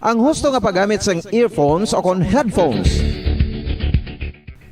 Ang husto nga paggamit sang earphones o kon headphones.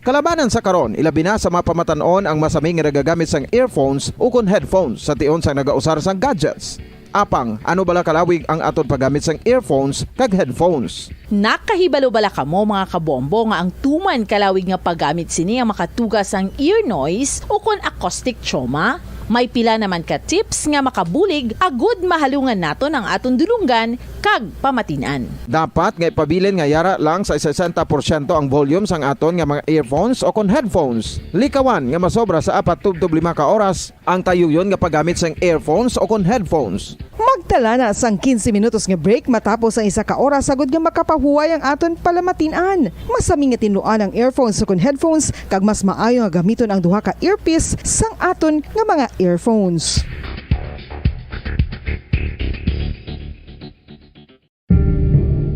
Kalabanan sa karon, ilabi na sa mga pamatanon ang masami nga nagagamit sang earphones o kon headphones sa tion sang nagausar sang gadgets. Apang, ano bala kalawig ang aton paggamit sang earphones kag headphones? Nakahibalo bala kamo mga kabombo nga ang tuman kalawig nga paggamit sini ang makatugas ang ear noise o kon acoustic trauma? May pila naman ka tips nga makabulig agud mahalungan naton ang aton dulunggan kag pamatinan. Dapat nga ipabilin nga yara lang sa 60% ang volume sang aton nga mga earphones o kon headphones. Likawan nga masobra sa 4 to 5 ka oras ang tayuyon nga paggamit sang earphones o kon headphones. Magtala na sang 15 minutos nga break matapos ang 1 ka oras sagod nga makapahuway ang aton palamatinan. Masami nga tinuan ang earphones o kon headphones kag mas maayo nga gamiton ang duha ka earpiece sang aton nga mga earphones.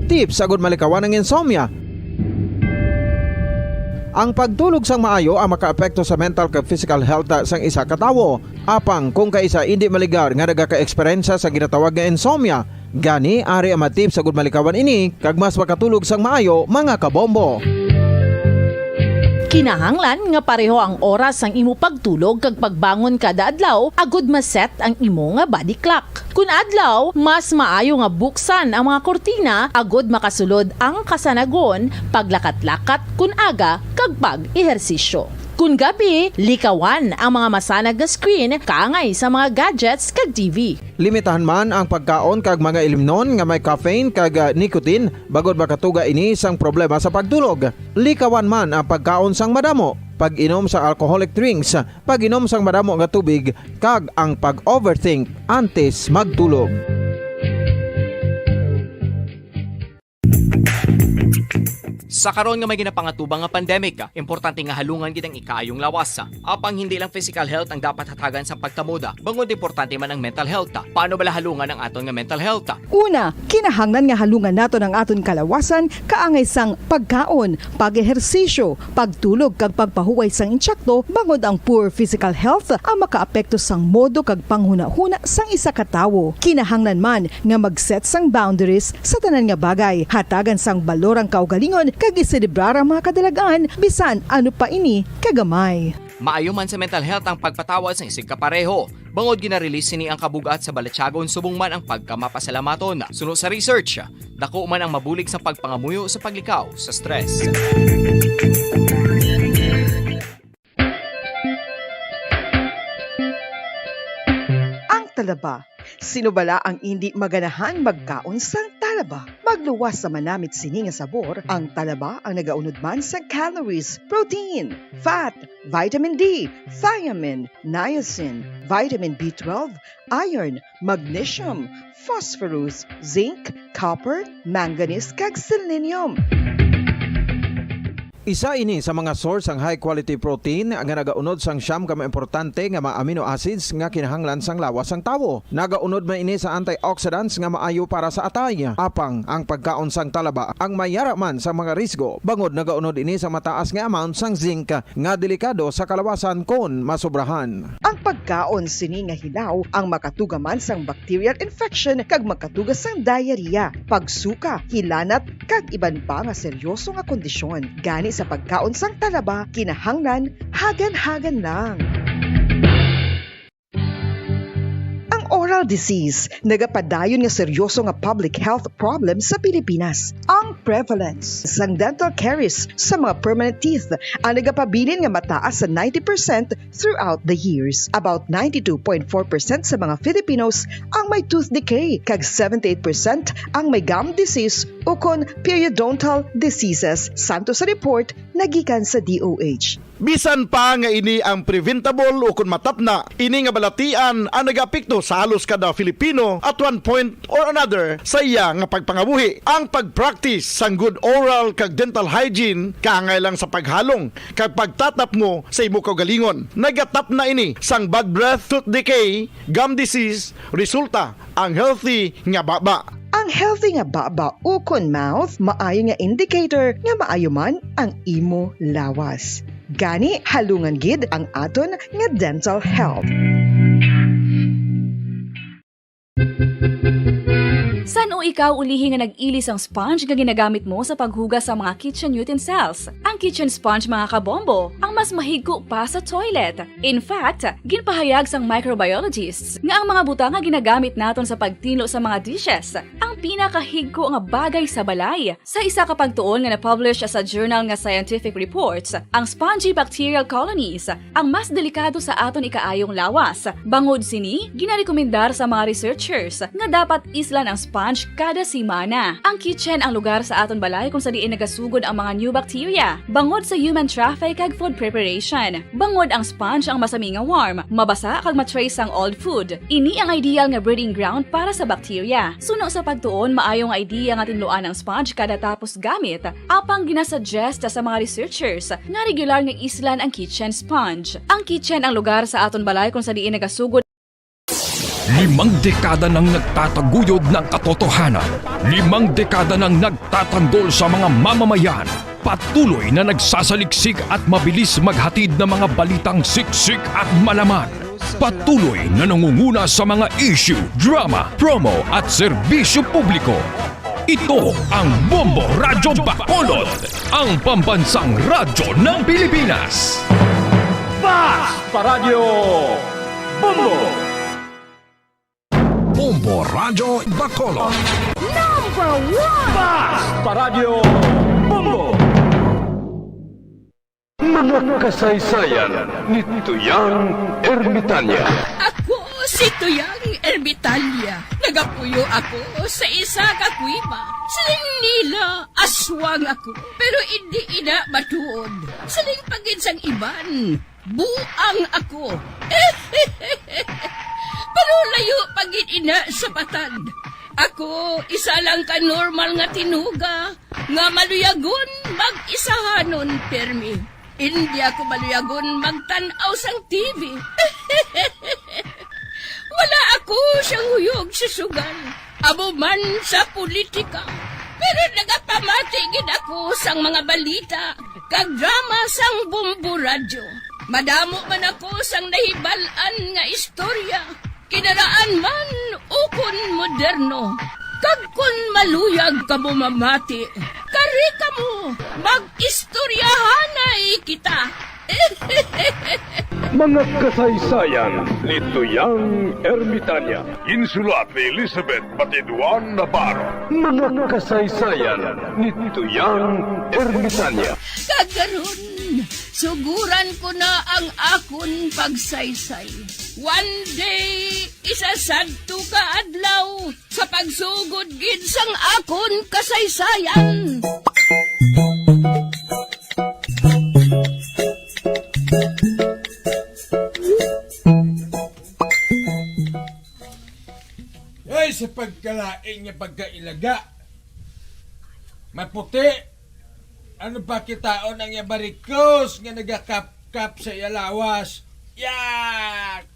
Tips agud malikawan ang insomnia. Ang pagtulog sang maayo ang makaapekto sa mental kag physical health sang isa ka tawo. Apang kung kaisa hindi maligar nga nagaka-eksperyensya sa ginatawag nga insomnia, gani ari ang mga tips agud malikawan ini kag mas makatulog sang maayo mga kabombo. Kinahanglan nga pareho ang oras ang imo pagtulog kag pagbangon kada adlaw agud maset ang imo nga body clock. Kun adlaw, mas maayo nga buksan ang mga kortina agud makasulod ang kasanagon, paglakat-lakat kun aga kag pag-ehersisyo. Kun gabi, likawan ang mga masanag nga screen kaangay sa mga gadgets kag TV. Limitahan man ang pagkaon kag mga ilimnon nga may caffeine kag nicotine bagod makatuga ini sang problema sa pagtulog. Likawan man ang pagkaon sang madamo, pag-inom sa alcoholic drinks, pag-inom sang madamo nga tubig kag ang pag-overthink antes magtulog. Sa karon nga may ginapangatubang nga pandemic, importante nga halungan gid ang ikaayong lawas. Apang hindi lang physical health ang dapat hatagan sa pagtamuda, bangod importante man ang mental health. Paano bala halungan ang aton nga mental health? Una, kinahanglan nga halungan naton ang aton kalawasan kaangay sang pagkaon, pag-ehersisyo, pagtulog kag pagpahuway sang insyakto bangod ang poor physical health ang makaapekto sang modo kag panghuna-huna sang isa ka tawo. Kinahanglan man nga mag-set sang boundaries sa tanan nga bagay, hatagan sang balorang kaugalingon kag iselebrar ang mga kadalagaan bisan ano pa ini kagamay. Maayo man sa mental health ang pagpatawad sa isig kapareho. Bangod gina-release sini ang kabugat sa balatsagon subong man ang pagkamapasalamaton. Suno sa research, dako man ang mabulig sa pagpangamuyo sa paglikaw sa stress. Ang talaba. Sino bala ang hindi maganahan magkaon sang talaba? Magluwas sa manamit sini nga sabor, ang talaba ang nagaunod man sa calories, protein, fat, vitamin D, thiamine, niacin, vitamin B12, iron, magnesium, phosphorus, zinc, copper, manganese kag selenium. Isa ini sa mga source ang high quality protein nga nagaunod sang siyam ka importante nga mga amino acids nga kinahanglan sang lawas sang tawo. Nagaunod man ini sa antioxidants nga maayo para sa atay. Apang ang pagkaon sang talaba ang mayara man sa mga risgo. Bangod nagaunod ini sa mataas nga amount sang zinc nga delikado sa kalawasan kon masobrahan. Ang pagkaon sini nga hilaw ang makatuga man sang bacterial infection kag makatuga sang diarrhea, pagsuka, hilanat kag iban pa nga seryoso nga kondisyon. Gani sa pagkaon sang talaba, kinahanglan hagan-hagan lang. Oral disease, nagapadayon nga seryoso nga public health problem sa Pilipinas. Ang prevalence sang dental caries sa mga permanent teeth ang nagapabilin nga mataas sa 90% throughout the years. About 92.4% sa mga Filipinos ang may tooth decay, kag 78% ang may gum disease o kon periodontal diseases, santo sa report nagikan sa DOH. Bisan pa nga ini ang preventable o kung matapna, ini nga balatian ang nag-apekto sa halos kada Filipino at one point or another sa iya nga pagpangabuhi. Ang pag-practice sang good oral kag dental hygiene kaangay lang sa paghalong kag pagtatap mo sa imo kaugalingon. Nagatap na ini sang bad breath, tooth decay, gum disease, resulta ang healthy nga baba. Ang healthy nga baba ukon mouth maayo nga indicator nga maayo man ang imo lawas. Gani halungan gid ang aton nga dental health. ikaw ulihi nga nag-ilis ang sponge nga ginagamit mo sa paghugas sa mga kitchen utensils. Ang kitchen sponge mga kabombo, ang mas mahigko pa sa toilet. In fact, ginpahayag sang microbiologists nga ang mga butang nga ginagamit naton sa pagtilo sa mga dishes ang pinakahigko nga bagay sa balay. Sa isa ka pagtuon nga na-publish sa journal nga Scientific Reports, ang spongy bacterial colonies ang mas delikado sa aton ikaayong lawas. Bangod sini, ginarekomendar sa mga researchers nga dapat islan ang sponge kada simana. Ang kitchen ang lugar sa aton balay kung sa diin nagasugod ang mga new bacteria. Bangod sa human traffic kag food preparation. Bangod ang sponge ang masami nga warm, mabasa kag matrace ang old food. Ini ang ideal nga breeding ground para sa bacteria. Suno sa pagtuon, maayong idea nga tinluan ang sponge kada tapos gamit. Apang ginasuggest sa mga researchers nga regular nga islan ang kitchen sponge. Ang kitchen ang lugar sa aton balay kung sa diin nagasugod 5 dekada nang nagtataguyod ng katotohanan. 5 dekada nang nagtatanggol sa mga mamamayan. Patuloy na nagsasaliksik at mabilis maghatid ng mga balitang siksik at malaman. Patuloy na nangunguna sa mga issue, drama, promo at serbisyo publiko. Ito ang Bombo Radyo Bacolod, ang pambansang radyo ng Pilipinas. Bombo Radyo Bacolod. Mga kasaysayan ni Tuyang Ermitanya. Ako si Tuyang Ermitanya. Nagapuyo ako sa isa ka kuiba. Siling nila, aswang ako. Pero hindi ina matuod. Siling paginsang iban, buang ako. Pero layo pagin ina sa patad. Ako, isa lang ka normal nga tinuga. Nga maluyagon mag-isahanon, permi. Hindi ako maluyagon magtanaw sang TV. Wala ako siyang huyog sa sugal. Abo man sa politika. Pero nagapamatigid ako sang mga balita. Kag drama sang Bombo Radyo. Madamo man ako sang nahibalan nga istorya. Kinaraan man ukon moderno. Kag kun maluyag ka mo mamati, kari ka mo, mag-istoryahanay kita. Mga kasaysayan ni Tuyang Ermitanya. Insulat ni Elizabeth Batiduan Navarro. Mga kasaysayan ni Tuyang Ermitanya. Kagaron, suguran ko na ang akon pagsaysay. One day, isasadto ka adlaw sa pagsugod gid sang akon kasaysayan. Ay, sa pagkalaing niya pagkailaga. Maputi. Ano pa kitaon ang yabarikos nga nagakap-kap sa iyalawas. Yak!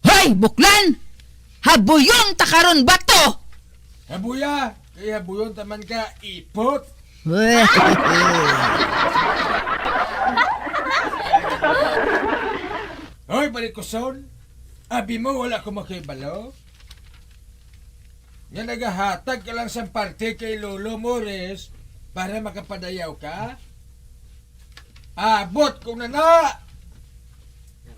Hoy, buklan! Habuyon takaron bato! Habuya! Kaya habuyon taman ka, ipot! Hoy, barikoson! Abi mo wala ko makibalo? Nga nagahatag ka lang sa parte kay Lolo Mores para makapadayaw ka? Abot ko na na!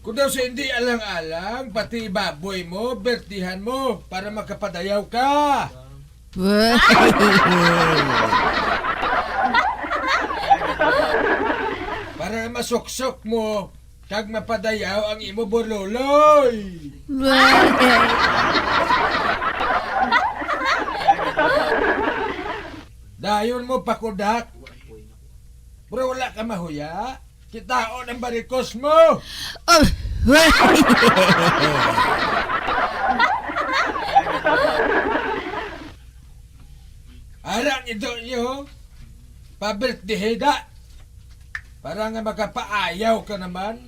Kung daw sa hindi alang-alang, pati baboy mo, bertihan mo para makapadayaw ka! Para masuksok mo, kag mapadayaw ang imo borloloy! Dayon mo pakudak. Pero wala ka mahuya. Kitaon ang barikos mo. Arang ito nyo. Pabirtdiheda. Para nga makapaayaw ka naman.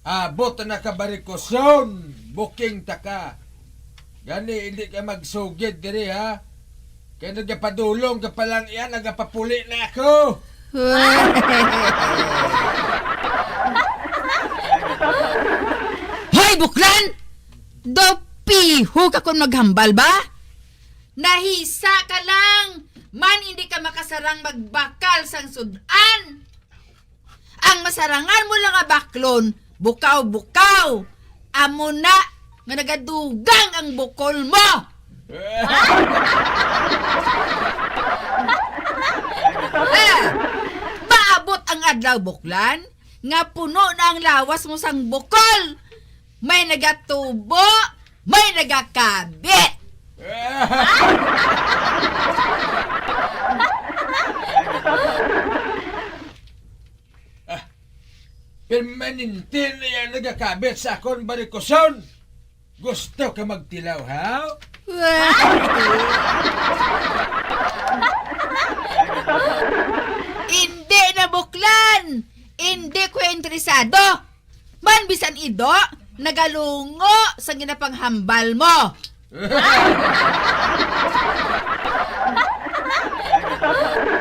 Abot na ka barikoson. Booking ta ka. Gani hindi ka magsugid diri ha. Kaya nagapadulong ka pa lang yan, nagapapuli na ako. Hoy, buklan! Dopiho ka kung maghambal ba? Nahisa ka lang! Man hindi ka makasarang magbakal sang sudan! Ang masarangan mo lang nga baklon, bukaw-bukaw! Amo na nga nagadugang ang bukol mo! Maabot ang adlaw buklan, nga puno na ang lawas mo sang bukol! May nagatubo, may nagakabit! Permanente na yan nagakabit sa akong barikoson. Gusto ka magtilaw, ha? Hindi na buklan! Hindi ko interesado! Man bisan ido, nagalungo sa ginapanghambal mo!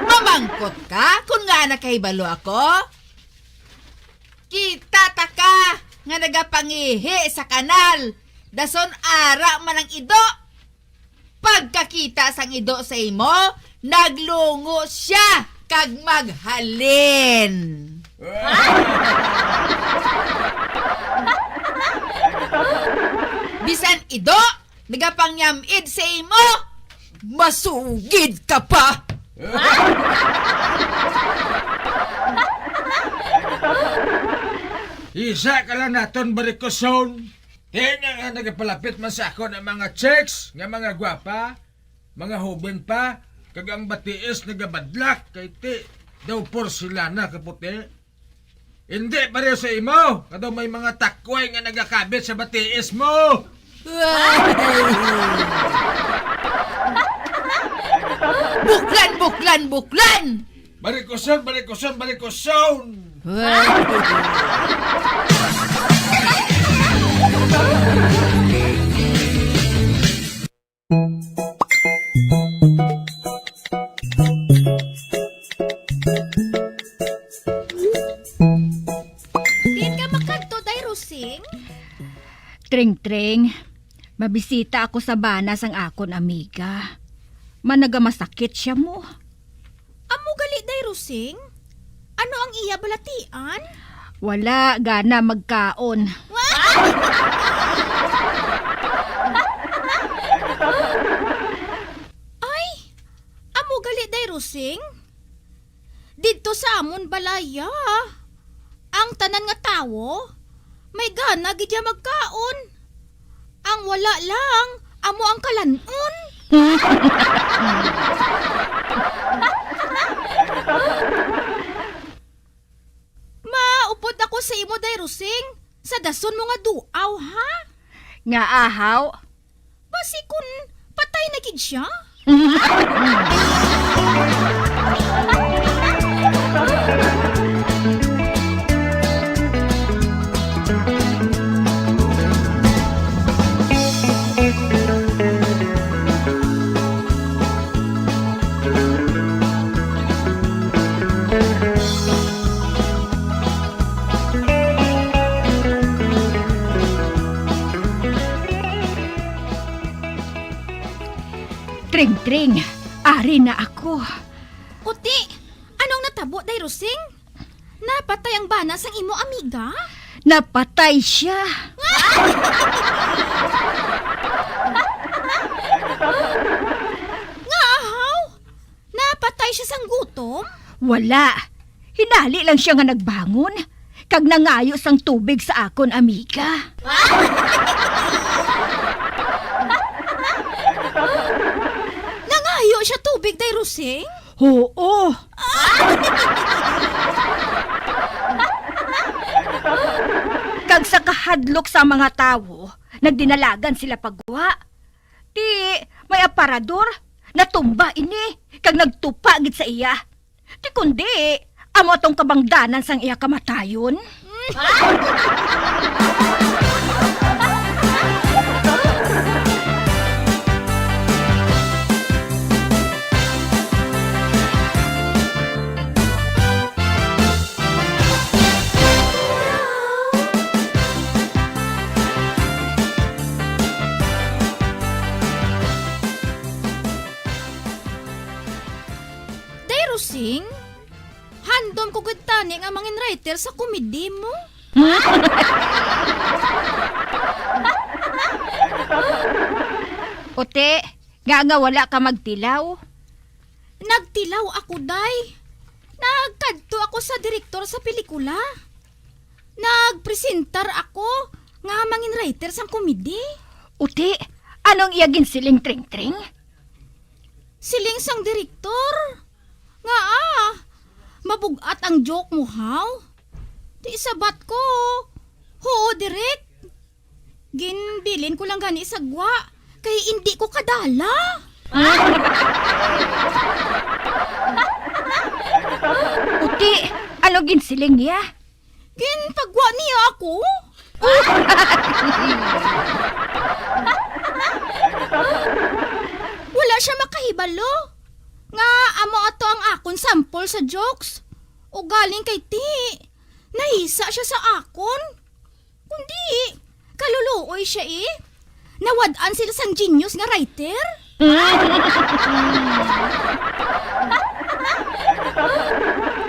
Mamangkot ka kung nga nakahibalo ako? Kita ta ka nga nagapangihi sa kanal. Dason ara man ang ido. Pagkakita sang ido sa imo, naglungo siya kag maghalin. Bisan ido, nagapangyamid sa imo, masugid ka pa. Isa ka lang naton barikoson. Tingnan nga nagapalapit man sa ako ng mga chicks, nga mga gwapa, mga huben pa, kag ang batiis nagabadlak kay ti daw porcelana kaputi. Hindi pareho sa imo, kadaw may mga takway nga nagakabit sa batiis mo. Buklan, buklan, buklan! Barikoson, barikoson, barikoson! Din ka makanto, day Rusing? Tring-tring, mabisita ako sa banas ang akon amiga. Managamasakit siya mo. Amo gali, day Rusing? Ano ang iya balatian? Wala gana magkaon. Ay, amo gali, day Rusing? Dito sa amon balaya, ang tanan nga tawo, may gana gidya magkaon. Ang wala lang, amo ang kalanon. Maupod ako sa imo, day Rusing. Sa dason mo nga duaw, ha? Nga ahaw, Basi kun patay na gid siya. tring-tring, ari na ako. Uti, anong natabo, day Rusing? Napatay ang banas ang imo amiga? Napatay siya. Nga ahaw, napatay siya sang gutom? Wala. Hinali lang siya nga nagbangon. Kag nangayo sang tubig sa akon amiga. Nangayo siya tubig, day Rusing? Oo. Kag sa kahadlok sa mga tawo, nagdinalagan sila pagwa. Di, may aparador, natumba ini, kag nagtupagit sa iya. Di kundi, amo tong kabangdanan sang iya kamatayon. Using, handom ko gud tani nga mangin writer sa komedi mo. Uti, nga wala ka magtilaw. Nagtilaw ako, day. Nagkadto ako sa direktor sa pelikula. Nagpresentar ako nga mangin writer sang komedi. Uti, anong iyagin siling tring-tring? Siling sang direktor. Nga mabugat ang joke mo, haw? Di sabat ko. Oo, direk. Ginbilin ko lang gani sagwa. Kay hindi ko kadala. Uti, ano ginsiling niya? Ginpagwa niya ako. Wala siya makahibalo. Nga amo ato ang akon sample sa jokes. O galing kay Ti. Nahisa siya sa akon. Kundi, kaluluoy siya eh. Nawadaan sila sang genius nga writer.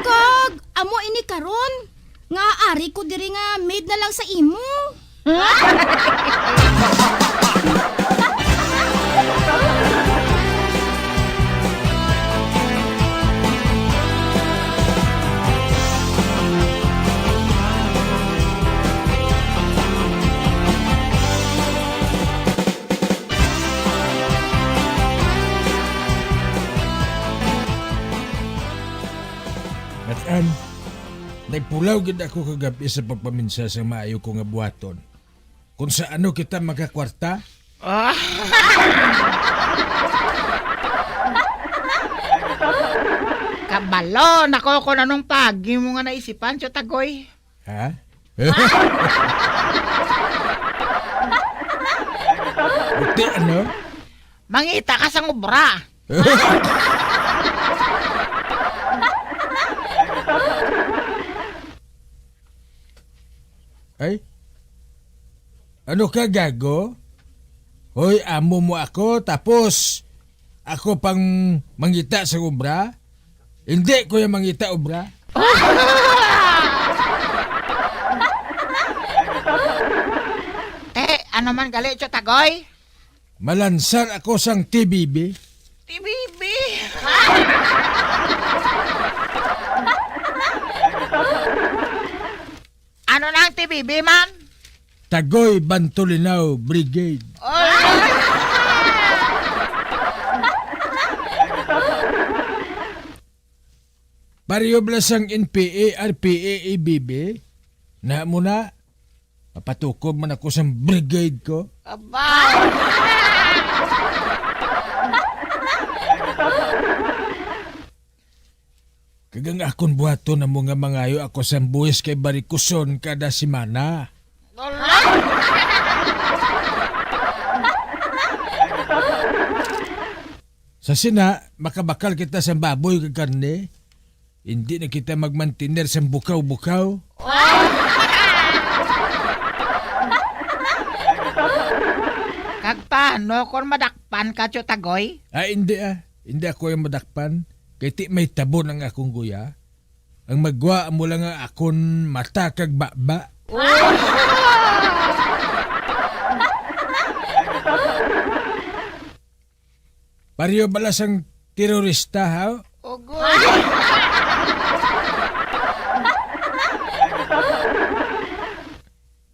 Kag, amo ini karon. Nga ari ko diri nga made na lang sa imo. At nagpulaw gid ako kagabi sa pagpaminsa sa maayo ko nga buhaton. Kung sa ano kita magkakwarta? Kabalo, nako ko na nung pagi mo nga naisipan, Chotagoy. Ha? Buti ano? Mangita ka sa ngubra. Ay? Ano ka, gago? Hoy, amo mo ako, tapos ako pang mangita sa obra? Hindi ko yung mangita obra. Ano man gali, Chotagoy? Malansar ako sang TBB. TBB. Ano na ang TBB, man? Tagoy Bantolinaw Brigade. Pariyo blasang NPA, RPA, ABB. Na mo na, mapatukob man ako sa brigade ko. Kagang akon buhato na mga mangayo ako sa buwis kay Barikuson kada simana. Sa sina, makabakal kita sa baboy kag karne. Hindi na kita magmantiner sa bukaw-bukaw. Kag paano kung madakpan ka, Chotagoy? Hindi Hindi ako yung madakpan. Kay ti may tabon ang akong guya. Ang magwa mo lang ang akon mata kag baba. Pariyo balas ang terorista, ha?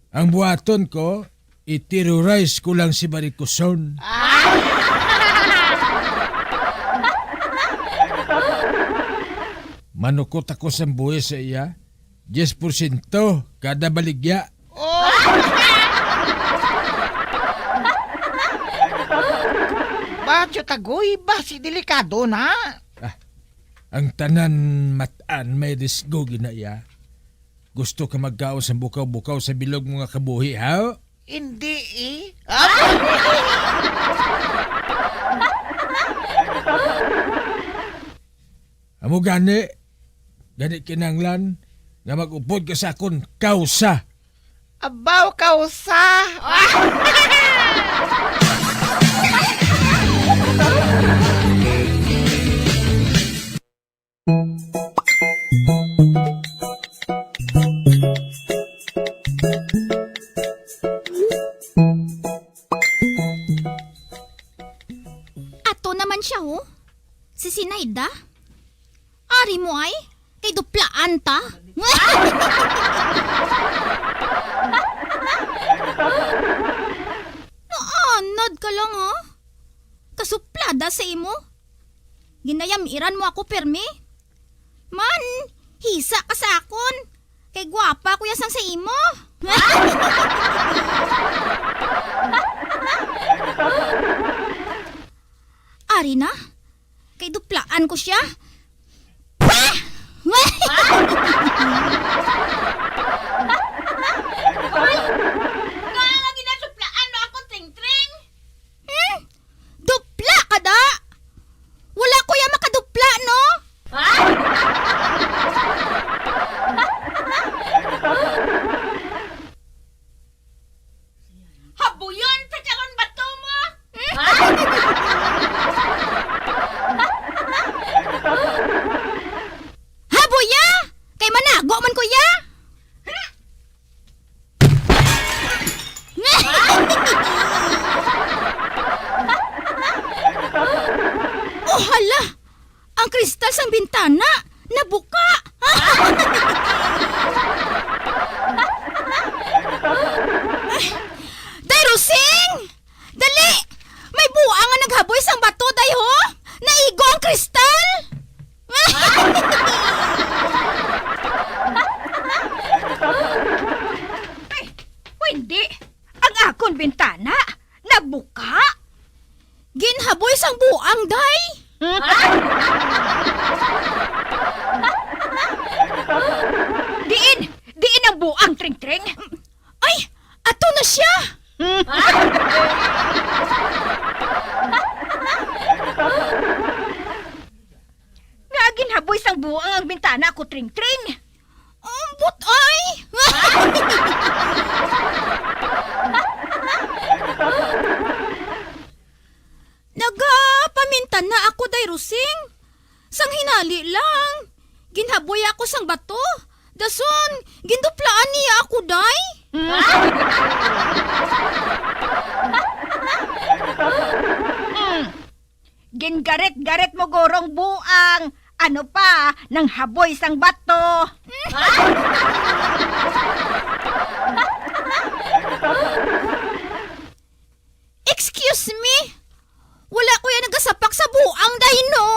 Ang buhaton ko, i-terrorize ko lang si Barikuson. Manukot ako sa buhay sa iya. 10% kada baligya. Bacho tagoy ba si delikado na? Ang tanan matan may risgo ginaya. Gusto ka magkaon sa bukaw-bukaw sa bilog mga kabuhi, ha? Hindi eh. Amo gani kinanglan nga mag-upod ka sa akon kausa. Abaw kausa. Ato naman siya, oh. Si Sinayda. Ari mo ay, kay duplaan ta. Naanad ka lang, ha? Kasuplada sa imo. Ginayamiran mo ako, permi. Man, hisa ka sa akon. Kay gwapa ko yasang sa imo. Ari na, kay duplaan ko siya. Nga ginasuplaan mo ako, Tring-Tring. Dupla ka da! Wala ko ya makadupla, no? Habuyon sa karon bato mo. Haboya! Kay manago man ko ya! Oh hala! Ang kristal sang bintana nabuka! Day Rosing! Dali! May buang nga naghaboy sang bato, day ho! Naigo ang kristal! Ay, hindi! Ang akon bintana nabuka! Ginhaboy sang buang, day! Diin ang buang, Tring-Tring! Ay, ato na siya! Ngagin haboy sang buang ang bintana ko, Tring-Tring! Ambot ay! Nagapamintan na ako, day Rosing. Sang hinali lang. Ginhaboy ako sang bato. Dason, ginduplaan niya ako, day. Gingaret-garet mo gorong buang. Ano pa, nang haboy sang bato. Excuse me? Wala ko yan nagasapak sa buang, day, no?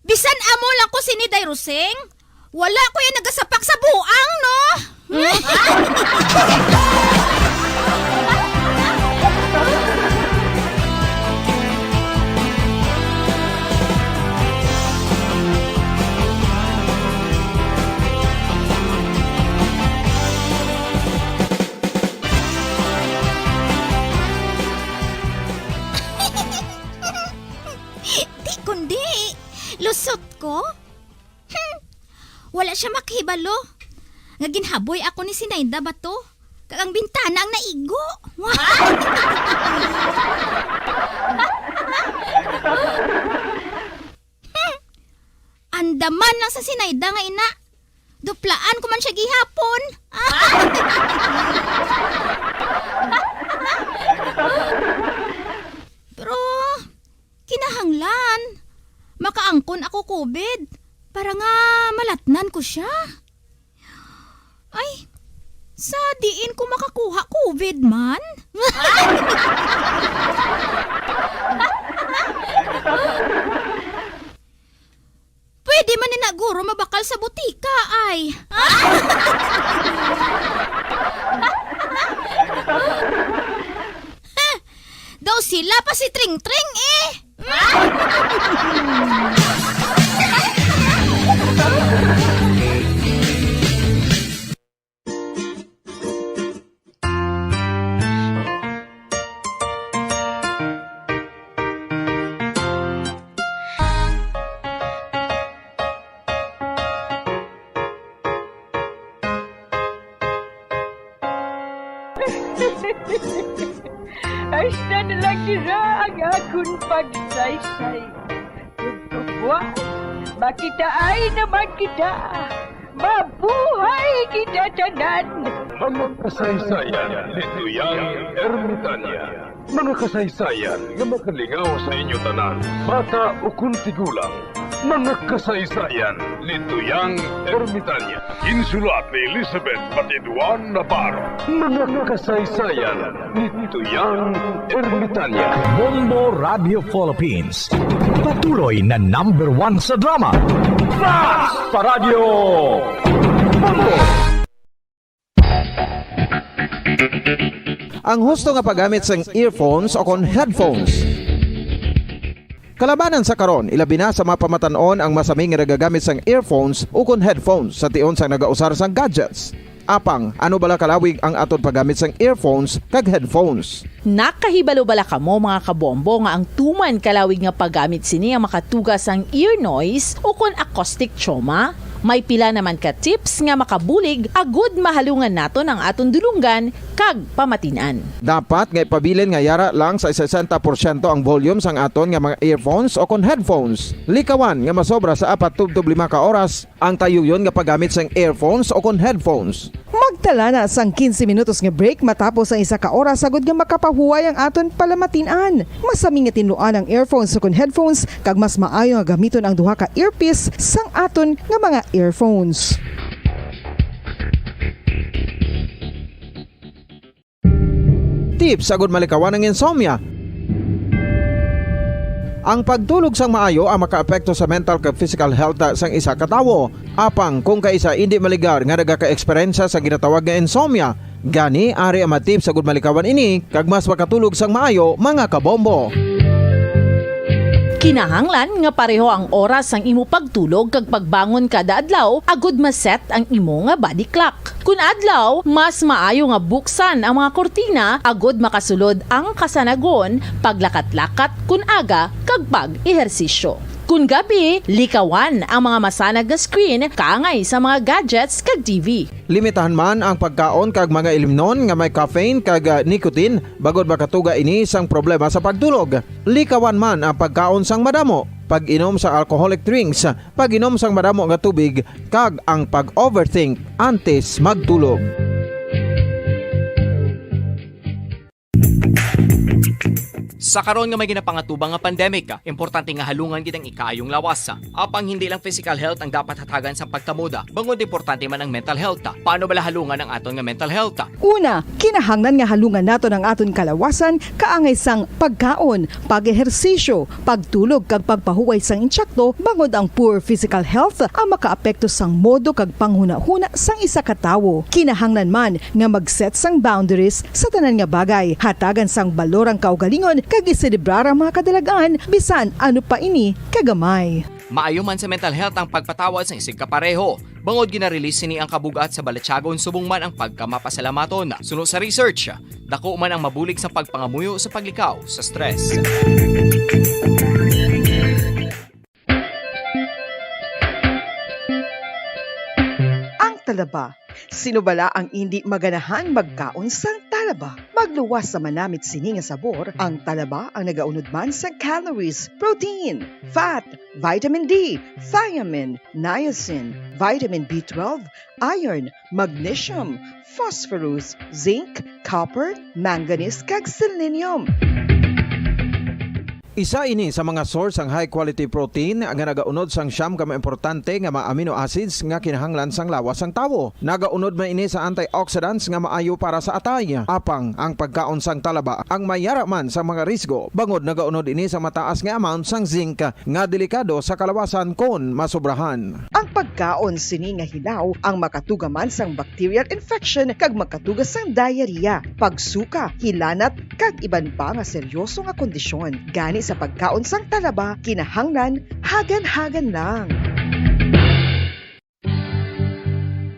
Bisan amo lang ko sini, day Rosing. Wala ko yan nagasapak sa buang, no? Di kundi, lusot ko. Wala siya makahibalo. Nga ginhaboy ako ni Sinayda ba to? Kagang bintana ang naigo. Andaman lang sa Sinayda nga ina. Duplaan ko man siya gihapon. Pero, kinahanglan. Makaangkon ako COVID. Para nga malatnan ko siya. Ay, sa diin ko makakuha COVID man. Pwede man ni naguro mabakal sa butika ay. Daw sila pa si Tring-Tring eh. Kaista na lang nila ang akong pagsaysay. Tugtugwa, makita ay naman kita. Mabuhay kita tanan. Mga kasaysayan ni Tuyang Ermitanya. Mga kasaysayan nga makalingaw sa inyo tanan, bata o kuntigulang. Mga kasaysayan ni Tuyang Ermitanya. Insulat ni Elizabeth Batiduan Navarro. Mga kasaysayan ni Tuyang Ermitanya. Bombo Radio Philippines. Patuloy na #1 sa drama. Flash sa Radio Bombo! Ang husto nga paggamit sang earphones o kon headphones. Kalabanan sa karon, ilabi na sa mapamatanon ang masaming nga nagagamit sang earphones o kon headphones sa tion sang nagausar sang gadgets. Apang, ano bala kalawig ang aton paggamit sang earphones kag headphones? Nakahibalo bala kamo mga kabombo nga ang tuman kalawig nga paggamit sini ang makatugas ang ear noise o kon acoustic trauma? May pila naman ka tips nga makabulig agud mahalungan naton ang aton dulunggan kag pamatinan. Dapat nga ipabilin nga yara lang sa 60% ang volume sang aton nga mga earphones o kon headphones. Likawan nga masobra sa 4 to 5 ka oras ang tayuyon nga paggamit sang earphones o kon headphones. Magtala na sang 15 minutos nga break matapos ang 1 ka oras sagod nga makapahuway ang aton palamatinan. Masami nga tinluan ang earphones o kon headphones kag mas maayo nga gamiton ang duha ka earpiece sang aton nga mga earphones. Tips agud malikawan ang insomnia. Ang pagtulog sang maayo ang makaapekto sa mental kag physical health sang isa ka tawo. Apang kung kaisa hindi maligar nga nagaka-eksperyensya sa ginatawag nga insomnia, gani ari ang tips agud malikawan ini kag mas makatulog sang maayo mga kabombo. Kinahanglan nga pareho ang oras ang imo pagtulog kag pagbangon kada adlaw agud maset ang imo nga body clock. Kun adlaw, mas maayo nga buksan ang mga kortina agud makasulod ang kasanagon, paglakat-lakat kun aga kag pag-ehersisyo. Kun gabi, likawan ang mga masanag nga screen kaangay sa mga gadgets kag TV. Limitahan man ang pagkaon kag mga ilimnon nga may caffeine kag nicotine bagod makatuga ini sang problema sa pagtulog. Likawan man ang pagkaon sang madamo, pag-inom sa alcoholic drinks, pag-inom sang madamo nga tubig kag ang pag-overthink antes magtulog. Sa karon nga may ginapangatubang nga pandemic, importante nga halungan gitang ikayong lawas. Apang hindi lang physical health ang dapat hatagan sa pagkamuda, bangod importante man ang mental health. Paano bala halungan ang aton nga mental health? Una, kinahanglan nga halungan naton ang aton kalawasan kaangay sang pagkaon, pag-ehersisyo, pagtulog kag pagpahuway sang insyakto bangod ang poor physical health ang makaapekto sang modo kag panghuna-huna sang isa ka tawo. Kinahanglan man nga mag-set sang boundaries sa tanan nga bagay, hatagan sang balorang kaugalingon kag iselebrar ang mga kadalagaan bisan ano pa ini kagamay. Maayo man sa mental health ang pagpatawad sa isig kapareho. Bangod gina-release ni ang kabugat sa balatsagon subong man ang pagkamapasalamaton. Sunod sa research, dako man ang mabulig sa pagpangamuyo sa paglikaw sa stress. Ang talaba. Sino bala ang hindi maganahan magkaon sang talaba? Magluwas sa manamit sini nga sabor, ang talaba ang nagaunod man sa calories, protein, fat, vitamin D, thiamine, niacin, vitamin B12, iron, magnesium, phosphorus, zinc, copper, manganese kag selenium. Isa ini sa mga source ang high quality protein nga nagaunod sang siyam ka importante nga mga amino acids nga kinahanglan sang lawas sang tawo. Nagaunod man ini sa antioxidants nga maayo para sa atay. Apang ang pagkaon sang talaba ang mayara man sa mga risgo. Bangod nagaunod ini sa mataas nga amount sang zinc nga delikado sa kalawasan kon masobrahan. Ang pagkaon sini nga hilaw ang makatuga man sang bacterial infection kag makatuga sang diarrhea, pagsuka, hilanat kag iban pa nga seryoso nga kondisyon. Gani sa pagkaon sang talaba, kinahanglan hagan-hagan lang.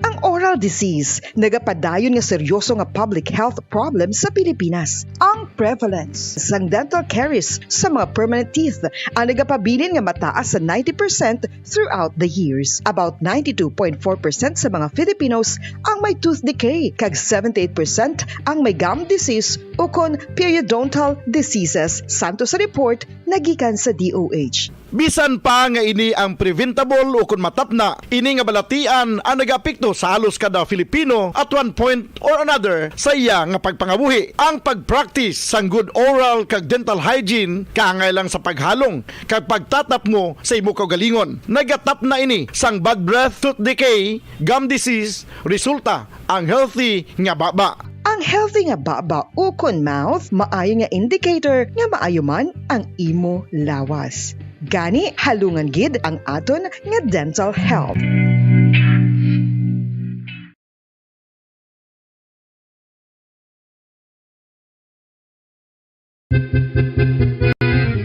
Ang oral disease nagapadayon nga seryoso nga public health problem sa Pilipinas. Ang prevalence sang dental caries sa mga permanent teeth ang nagapabilin nga mataas sa 90% throughout the years. About 92.4% sa mga Filipinos ang may tooth decay, kag 78% ang may gum disease o kon periodontal diseases, santo sa report nagikan sa DOH. Bisan pa nga ini ang preventable o kung matap na, ini nga balatian ang nag-apekto sa halos kada Filipino at one point or another sa iya nga pagpangabuhi. Ang pag-practice sang good oral kag dental hygiene kaangay lang sa paghalong kag pagtatap mo sa imo kaugalingon. Nagatap na ini sang bad breath, tooth decay, gum disease, resulta ang healthy nga baba. Ang healthy nga baba o kon mouth maayo nga indicator nga maayo man ang imo lawas. Gani halungan gid ang aton nga dental health.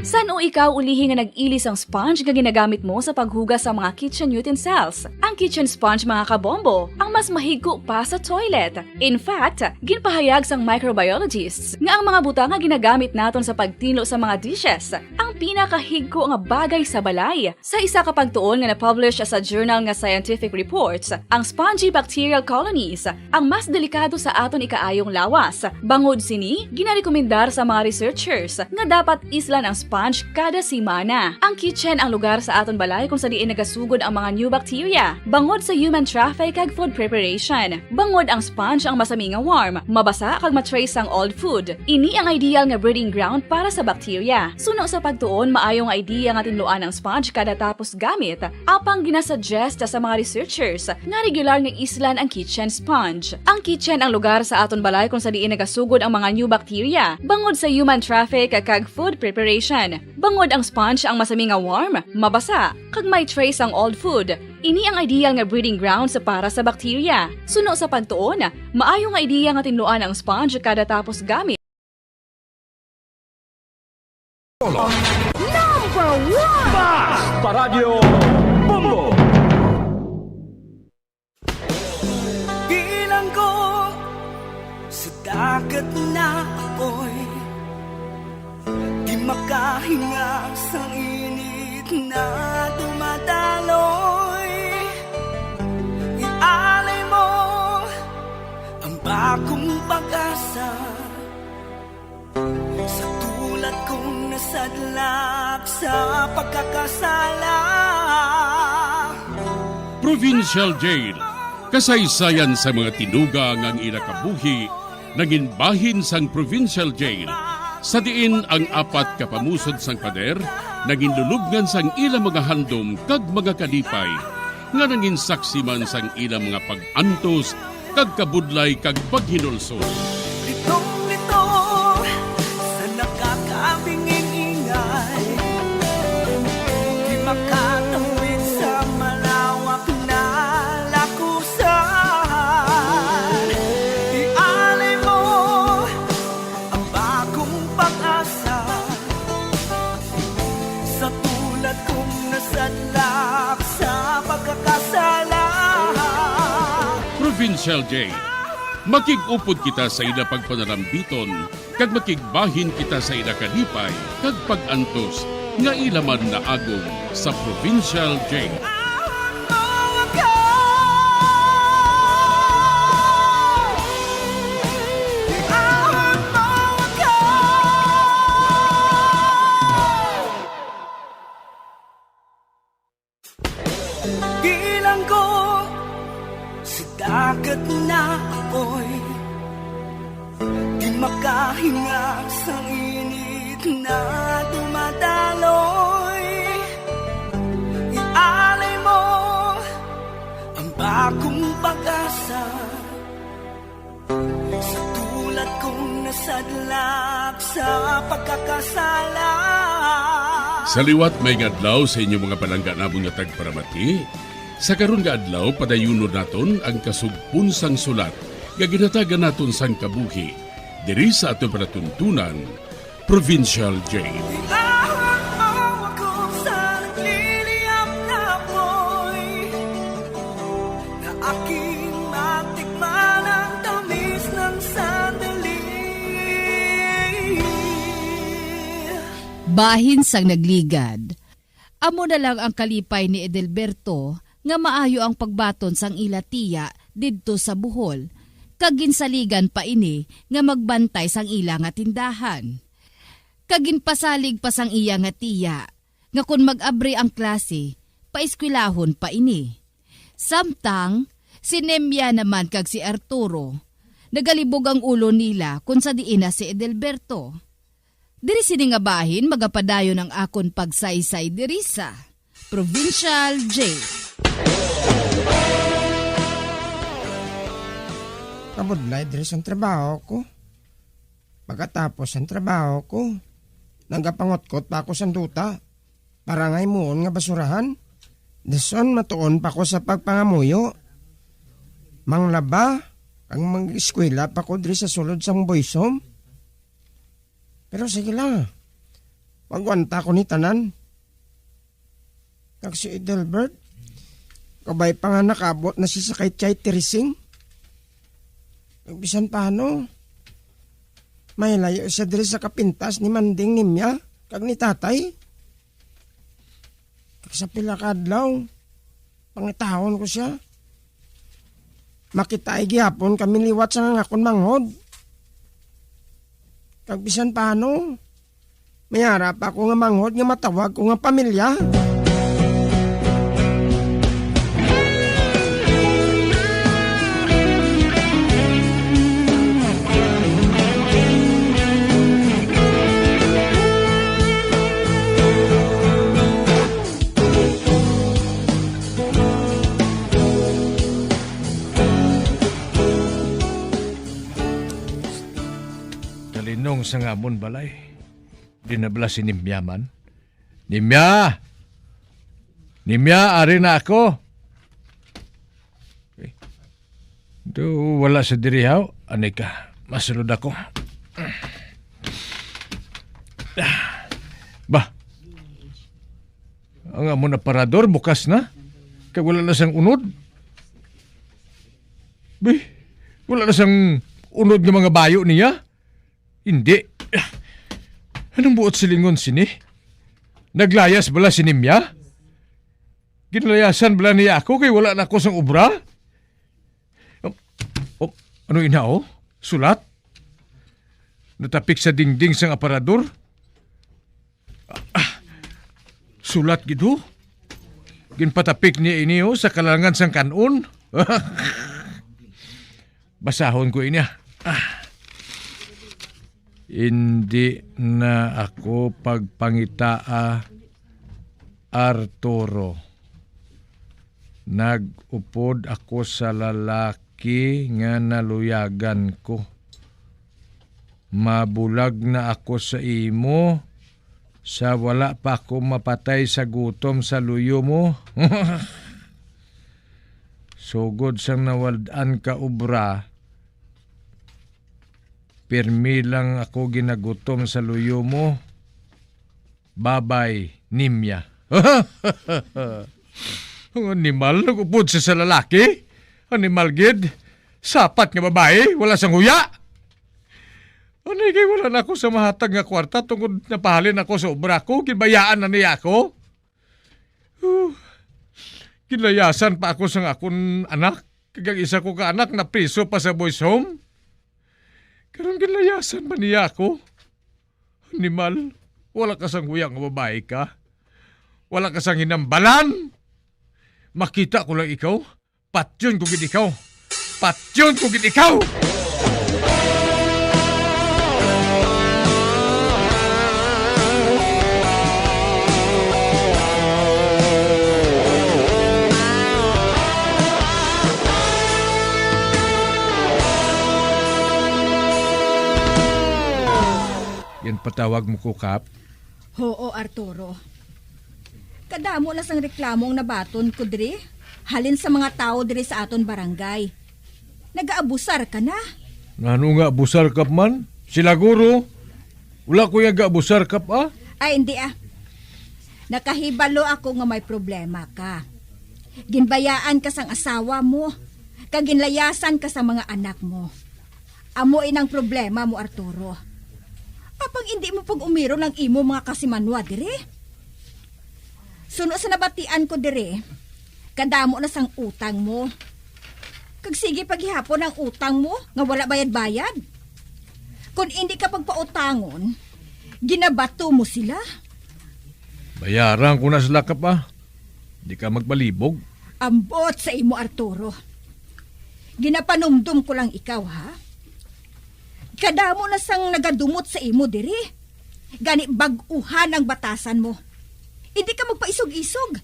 San o ikaw ulihi nga nag-ilis ang sponge nga ginagamit mo sa paghugas sa mga kitchen utensils? Ang kitchen sponge mga kabombo, ang mas mahigko pa sa toilet. In fact, ginpahayag sang microbiologists nga ang mga butang nga ginagamit naton sa pagtilo sa mga dishes ang pinakahigko nga bagay sa balay. Sa isa ka pagtuon nga na-publish sa journal nga Scientific Reports, ang spongy bacterial colonies ang mas delikado sa aton ikaayong lawas. Bangod sini, ginarekomendar sa mga researchers nga dapat islan ang sponge kada simana. Ang kitchen ang lugar sa aton balay kung sa diin nagasugod ang mga new bacteria. Bangod sa human traffic kag food preparation. Bangod ang sponge ang masami nga warm, mabasa kag matrace ang old food. Ini ang ideal nga breeding ground para sa bacteria. Suno sa pagtuon, maayo nga idea nga tinluan ang sponge kada tapos gamit. Apang ginasuggest sa mga researchers nga regular nga islan ang kitchen sponge. Ang kitchen ang lugar sa aton balay kung sa diin nagasugod ang mga new bacteria. Bangod sa human traffic kag food preparation. Bangod ang sponge ang masami nga warm, mabasa, kag may trace ang old food. Ini ang ideal nga breeding ground sa para sa bacteria. Suno sa pagtuon, maayo nga ideya nga tinluan ang sponge kada tapos gamit. Number 1! Fast Paradyo Bombo! Bilang ko sa dagat na apoy, di makahinga sa init na dumadaloy. Ialay mo ang bagong pag-asa sa tulad kong nasadlak sa pagkakasala. Provincial Jail, kasaysayan sa mga tinugang ang ilakabuhi, naging bahin sang Provincial Jail. Sa diin ang apat kapamusod sang pader, naging lulubngan sang ilang mga handom kag mga kalipay, nga naging saksi man sang ilang mga pag-antos, kag kabudlay kag paghinulsol. Litong-lito sa nakakabinging ingay, di makatawid sa malawak na lakusan. Ialay mo ang bagong pag-asa sa tulad kong nasadlak sa pagkakasala. Provincial Jail, makig-upod kita sa ila pagpanarambiton, kag makigbahin kita sa ila kalipay, kag pag-antos, nga ilaman na agong sa Provincial Jail. Bilang ko sa dagat na apoy, di makahinga sa init na dumadaloy. Ialay mo ang bagong pag-asa sa tulad kong nasadlak sa pagkakasala. Sa liwat may ngadlaw sa inyong mga palangga nabong nga tagparamati. Sa karon nga adlaw padayunon naton ang kasugpon sang sulat nga ginatagan naton sang kabuhi diri sa aton panatuntunan, Provincial Jail. Ihawak mo ako sa nagliliyap na apoy na aking Bahin sang nagligad. Amo na lang ang kalipay ni Edelberto nga maayo ang pagbaton sang ila tiya didto sa Bohol. Kaginsaligan pa ini nga magbantay sang ila nga tindahan. Kaginpasalig pa sang iya nga tiya nga kung mag-abri ang klase, paiskwilahon pa ini. Samtang, si Nemya naman kag si Arturo, nagalibog ang ulo nila kung sa diina si Edelberto. Diri sini nga bahin magapadayon ang akon pagsaysay diri sa Provincial J. Kabudlay diri sa trabaho ko. Pagkatapos ang trabaho ko, nagapangotkot pa ako sa duta para ngay muon nga basurahan. Dason matuon pa ko sa pagpangamuyo. Manglaba, ang mag-eskwela pa ko diri sa sulod sang boys home. Pero sige lang, magwanta ko ni tanan. Kag si Edelbert, kabay pa nga nakabot na si sakay Chay Teresing. Bisan paano, may layo siya diri sa kapintas ni Manding Nimya, kag ni tatay. Kag sa pilakadlaw, pangitahon ko siya. Makita ay gihapon kami liwat sa ngakon manghod. Kag bisan paano, may harap ako nga manghod nga matawag ko nga pamilya. Talinong sa ngamon balay. Dinabla si Nimya man. Nimya! Nimya, ari na ako. Okay. Do wala sa dirihaw. Anay ka, masunod ako. Bah, ang amon aparador bukas na. Kaya wala na siyang unod. Bih, wala na siyang unod ng mga bayo niya. Hindi. Anong buot silingon sini? Naglayas bala si Nimya? Ginlayasan bala niya ako kay wala na ako sang ubra? Ano inao? Sulat? Natapik sa dingding sang aparador? Sulat gido? Ginpatapik niya iniyo sa kalangan sang kanon? Basahon ko inya. Hindi na ako pagpangitaa, Arturo. Nag-upod ako sa lalaki nga naluyagan ko. Mabulag na ako sa imo sa wala pa ako mapatay sa gutom sa luyo mo. Sugod sang nawaldaan ka ubra, pirmi lang ako ginagutom sa luyo mo. Babay, Nimya. Ang animal, nagupod siya sa lalaki. Animal gid. Sapat nga babae, wala sang huya. Ano kay wala na ako sa mahatag nga kwarta tungod napahalin ako sa obra ko. Gibayaan na niya ako. Kinlayasan pa ako sa akong anak. Kagang isa ko ka anak na priso pa sa boys home. Karang ginlayasan man niya ako. Animal, wala ka sang huyang babae ka. Wala ka sang hinambalan. Makita ko lang ikaw. Patyon ko gid ikaw. Patyon ko gid ikaw. Yan patawag mo ko, Kap? Oo, Arturo. Kadamo na sang reklamong nabaton ko diri. Halin sa mga tao diri sa aton barangay. Nagaabusar ka na. Ano nga abusar kap man? Sila guro? Wala ko yung gaabusar kap Ay, hindi Nakahibalo ako nga may problema ka. Ginbayaan ka sang asawa mo. Kaginlayasan ka sa mga anak mo. Amo inang problema mo, Arturo. Apang hindi mo pag umiro ng imo mga kasimanwa dire. Suno sa nabatian ko dire, kadamo na sang utang mo. Kag sige paghihapon ang utang mo nga wala bayad-bayad. Kung hindi ka pagpautangon, ginabato mo sila. Bayaran ko na sila ka pa. Di ka magbalibog. Ambot sa imo, Arturo. Ginapanumdum ko lang ikaw, ha? Kadamo na sang nagadumot sa imo diri. Gani baguhan ang batasan mo. Hindi ka magpaisog-isog.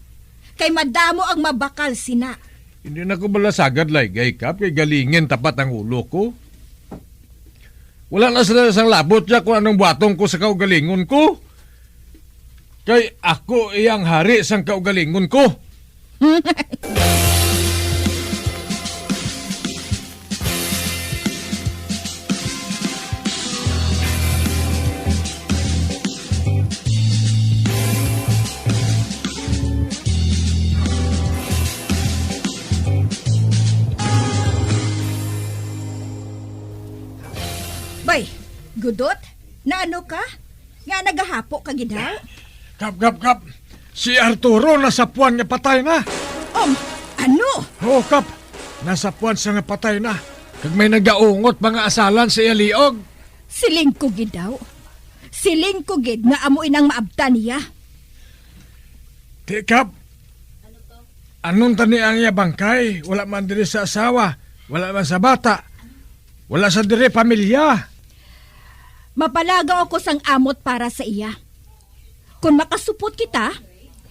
Kay madamo ang mabakal sina. Hindi na ko balasagad laygay kap kay galingin tapat ang ulo ko. Wala na sila sang labot ya kung anong buhatong ko sa kaugalingon ko. Kay ako iyang hari sang kaugalingon ko. Bay, gudot? Na ano ka? Nga nagahapo ka gidhaw? Kap. Si Arturo nasa puwan nga patay na. Ano? Oo, Kap. Nasa puwan siya nga patay na. Kag may nagaungot mga asalan sa iyaliog. Siling ko gidhaw. Siling ko gid nga amoy nang maabta niya. Di, Kap. Anong tani ang iya bangkay? Wala man diri sa asawa. Wala man sa bata. Wala sa diri pamilya. Mapalagaw ako sang amot para sa iya. Kung makasupot kita,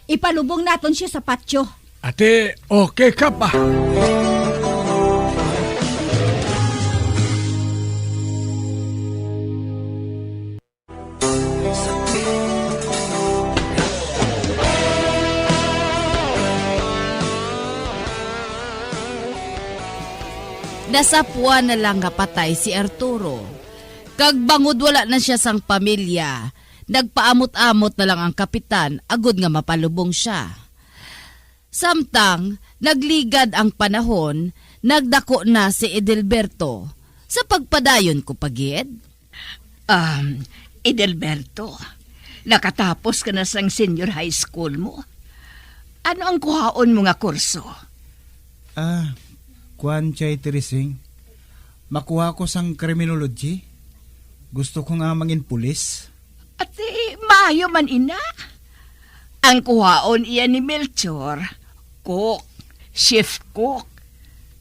ipalubong naton siya sa patio. Ate, okay ka pa? Nasapuan na lang nga patay si Arturo. Kag bangod wala na siya sang pamilya. Nagpaamot-amot na lang ang kapitan, agud nga mapalubong siya. Samtang, nagligad ang panahon, nagdako na si Edelberto sa pagpadayon ko pagid. Edelberto, nakatapos ka na sang senior high school mo. Ano ang kuhaon mo nga kurso? Kuan chay Teresing. Makuha ko sang criminology. Gusto ko nga mangin pulis. Ate, maayo man ina. Ang kuhaon iya ni Melchor, cook, chef cook.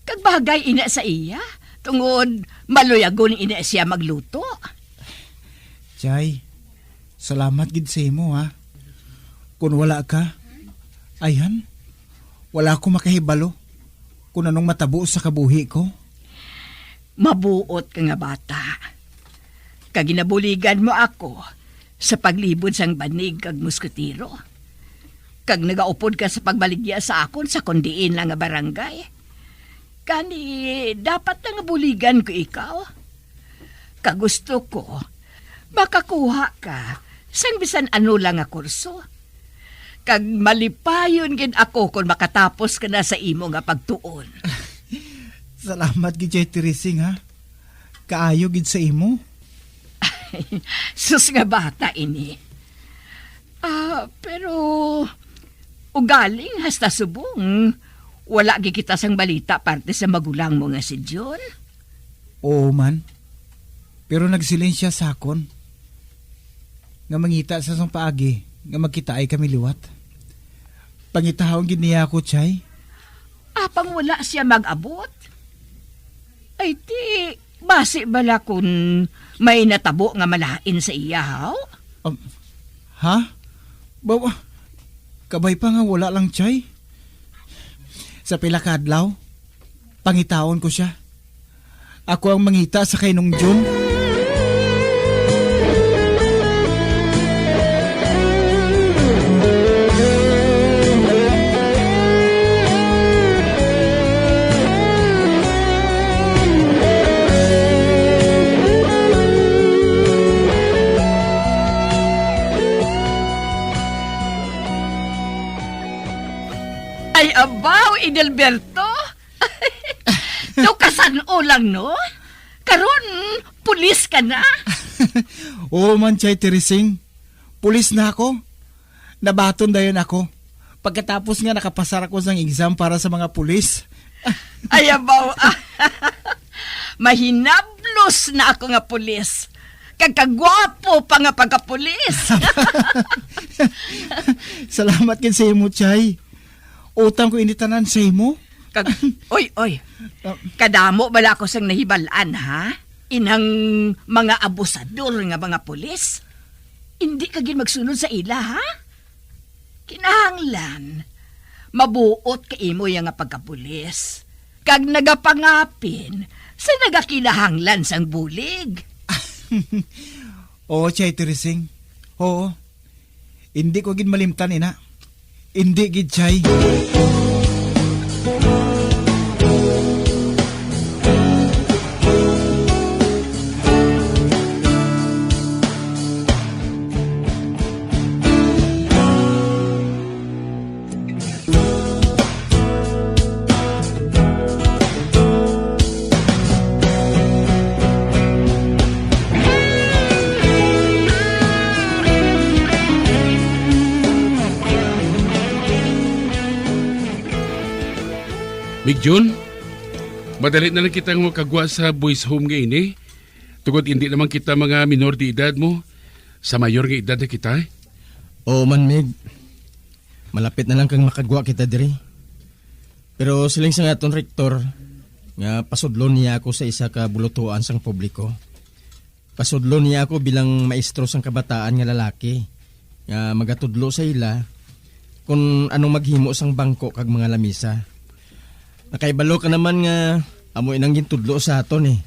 Kagbagay ina sa iya, tungod maluyagon ina siya magluto. Chay, salamat gid sa imo ha. Kung wala ka, ayan, wala ko makahibalo kung anong matabo sa kabuhi ko. Mabuot ka nga bata. Kaginabuligan mo ako sa paglibod sang banig kag musketiro. Kag nagaupod ka sa pagbaligya sa akon sa kondiin lang nga barangay. Kani dapat na nga buligan ko ikaw. Kagusto ko makakuha ka sang bisan ano lang nga kurso. Kag malipayon gid ako kung makatapos ka na sa imo nga pagtuon. Salamat gid chay Teresing ha. Kaayo gid sa imo. Sus nga bata ini. Pero ugaling hasta subong. Wala gikita sang balita parte sa magulang mo nga si John. Oo man. Pero nagsilensya sa akon. Nga mangita sa sang paagi nga magkita ay kami liwat. Pangitahon gid niya ako, Chay. Apang wala siya mag-abot. Ay ti, basi bala kung may natabo nga malain sa iyaw? Ha? Bawa, kabay pa nga wala lang, Chay. Sa pilakadlaw, pangitaon ko siya. Ako ang mangita sa kay nung June. Ay, abaw, Edelberto. No, kasano lang, no? Karon, pulis ka na. Oo man, Chay Teresing. Pulis na ako. Nabaton dayon ako. Pagkatapos nga nakapasar ako ng exam para sa mga pulis. Ayabaw, mahinablos na ako nga pulis. Kagkagwapo pa nga pagkapulis. Salamat kin sa imo, Chay. Utang ko initanan sa imo. Oy. Kadamo bala ko sang nahibalaan, ha? Inang mga abusador nga mga pulis. Hindi ka gin magsunod sa ila, ha? Kinahanglan. Mabuot ka imo yang nga pagkapulis. Kag nagapangapin sa nagakinahanglan sang bulig. Oo, Chay Teresing. Oo. Hindi ko gid malimtan, ina. Hindi gid, Chay. Big John, madali na lang kitang makagwa sa boys home nga ini. Tugod hindi naman kita mga minor di edad mo. Sa mayor nga edad na kita. Oo man, Mig. Malapit na lang kang makagwa kita diri. Pero siling sa nga ton rektor, nga pasudlon niya ako sa isa ka bulutuan sang publiko. Pasudlon niya ako bilang maestro sang kabataan nga lalaki. Nga magatudlo sa ila kung anong maghimo sang bangko kag mga lamisa. Nakaibalo ka naman nga amo inang gintudlo sa aton eh.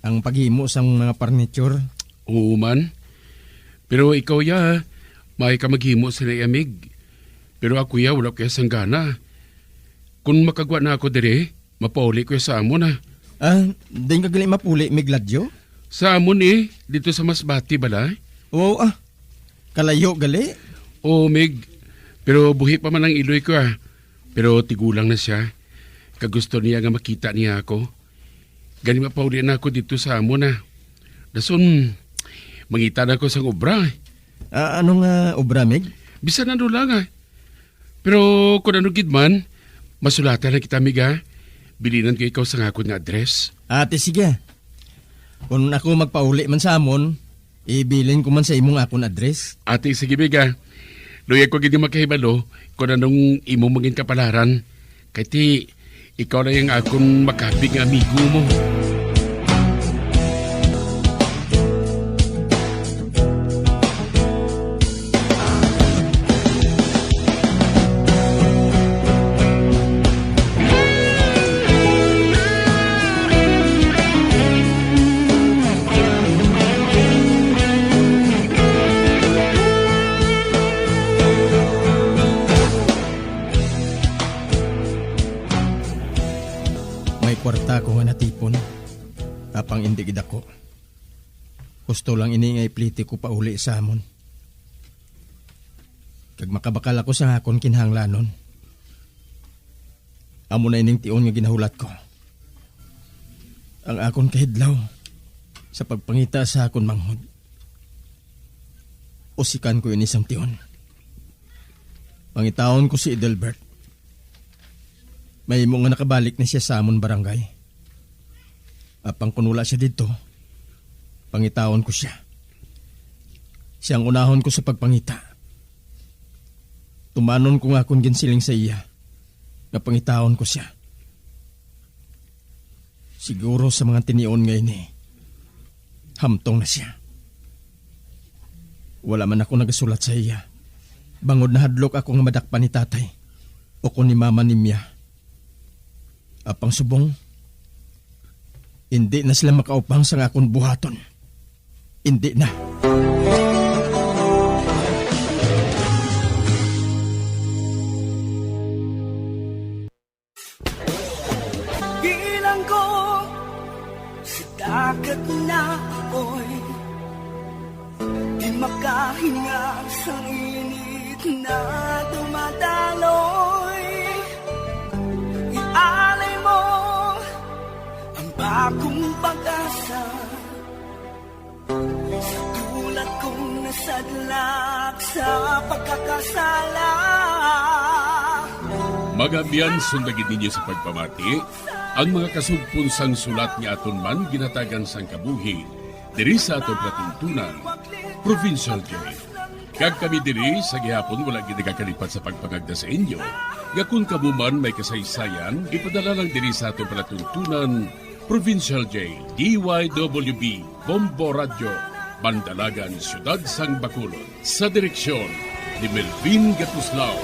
Ang paghimo sang mga furniture. Oo man. Pero ikaw ya, may ka maghimo sa naiamig. Pero ako ya, wala kaya sang gana. Kung makagwa na ako dire, mapauli ko sa amon na. Din ka gali mapuli, Migladyo? Sa amon dito sa Masbati bala. Oo kalayo gali? Oo, Mig. Pero buhi pa man ang iloy ko Pero tigulang na siya. Kagusto niya nga makita niya ako. Gani mapauli na ako dito sa amon na. Dason, mangita na ako sa obra. Anong obra, Mig? Bisan ano lang Pero kung ano gidman, masulatan na kita, Mig Bilinan ko ikaw sa akong nga address. Ate, sige. Kung ako magpauli man sa amon, ibilin ko man sa imong akong address. Ate, sige, Mig Luya ko gini makahibalo kung anong imong maging kapalaran. Kaya ti, ikaw na yung akong makabing amigo mo. Kwarta ko nga natipon, kapang hindi gid ako. Gusto lang ini nga ipliti ko pa uli sa amon. Kag makabakal ako sa akon kinahanglanon. Amo na ining tion nga ginahulat ko. Ang akon kahidlaw sa pagpangita sa akon manghod. Usikan ko ini sang tion. Pangitaon ko si Edelbert. May mo nga nakabalik na siya sa amon barangay. Apang kunula siya dito, pangitaon ko siya. Siyang unahon ko sa pagpangita. Tumanon ko nga kung ginsiling sa iya, na pangitaon ko siya. Siguro sa mga tinion ngayon hamtong na siya. Wala man ako nagasulat sa iya. Bangod na hadlok ako nga madakpan ni tatay o ko ni mama ni Mia. Apang subong, hindi na sila makaupang sa akong buhaton. Hindi na. Bilang ko sa dagat na apoy, di makahinga sa init na dumadaloy. Ialay mo ang bagong pag-asa sa sadlak sa pagkakasala. Magabiyan sundagin ninyo sa pagpamati ang mga kasugpon sang sulat ni aton man ginatagan sang kabuhi diri sa aton patuntunan, Provincial Joy. Kag kami diri sa gihapon wala gid nagakalipat sa pagpangagda sa inyo. Nga kung kamuman may kasaysayan, ipadala lang diri sa aton palatuntunan, Provincial J, DYWB, Bombo Radio, Bandalagan, Siyudad Sang Bacolod. Sa direksyon ni Melvin Gatuslao.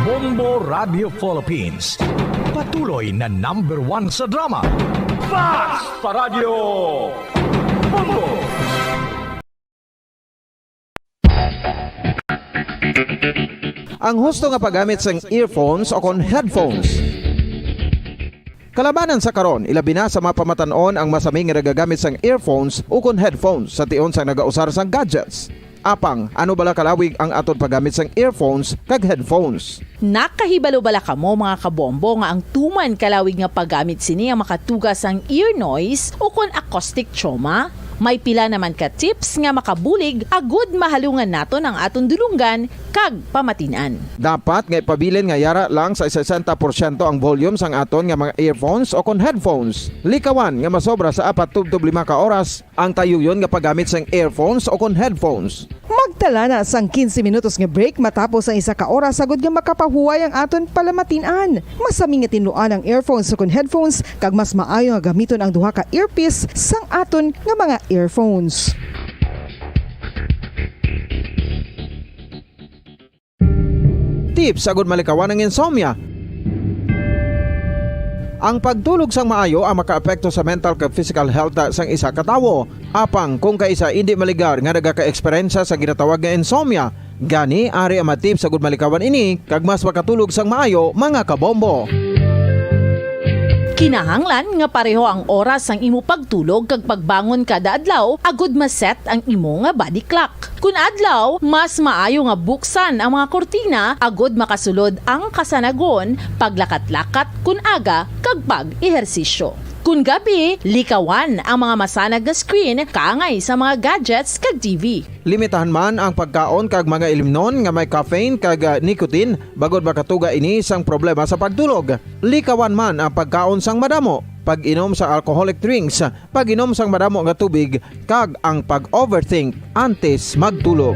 Bombo Radio Philippines. Patuloy na #1 sa drama. Fast Paradio Bombo! Ang husto nga paggamit sang earphones o kon headphones. Kalabanan sa karon, ilabi na sa mapamatanon ang masami nga nagagamit sang earphones o kon headphones sa tion sang nagausar sang gadgets. Apang, ano bala kalawig ang aton paggamit sang earphones kag headphones? Nakahibalo bala kamo mga kabombo nga ang tuman kalawig nga paggamit sini ang makatugas ang ear noise o kon acoustic trauma? May pila naman ka tips nga makabulig agud mahalungan naton ang aton dulunggan kag pamatinan. Dapat nga ipabilin nga yara lang sa 60% ang volume sang aton nga mga earphones o kon headphones. Likawan nga masobra sa 4-5 ka oras ang tayuyon nga paggamit sang earphones o kon headphones. Magtala na sang 15 minutos nga break matapos ang 1 ka oras sagod nga makapahuway ang aton palamatinan. Masami nga tinuan ang earphones o kon headphones kag mas maayo nga gamiton ang duha ka earpiece sang aton nga mga earphones. Tips agud malikawan ang insomnia. Ang pagtulog sang maayo ang makaapekto sa mental kag physical health sang isa ka tawo. Apang kung kaisa hindi maligar nga nagaka-eksperyensya sa ginatawag nga insomnia, gani ari ang tips agud malikawan ini kag mas makatulog sang maayo mga kabombo. Kinahanglan nga pareho ang oras ang imo pagtulog kag pagbangon kada adlaw agud maset ang imo nga body clock. Kun adlaw, mas maayo nga buksan ang mga kortina agud makasulod ang kasanagon, paglakat-lakat kun aga kag pag-ehersisyo. Kun gabi, likawan ang mga masanag nga screen kaangay sa mga gadgets kag TV. Limitahan man ang pagkaon kag mga ilimnon nga may caffeine kag nicotine bagod makatuga ini sang problema sa pagtulog. Likawan man ang pagkaon sang madamo, pag-inom sa alcoholic drinks, pag-inom sang madamo nga tubig kag ang pag-overthink antes magtulog.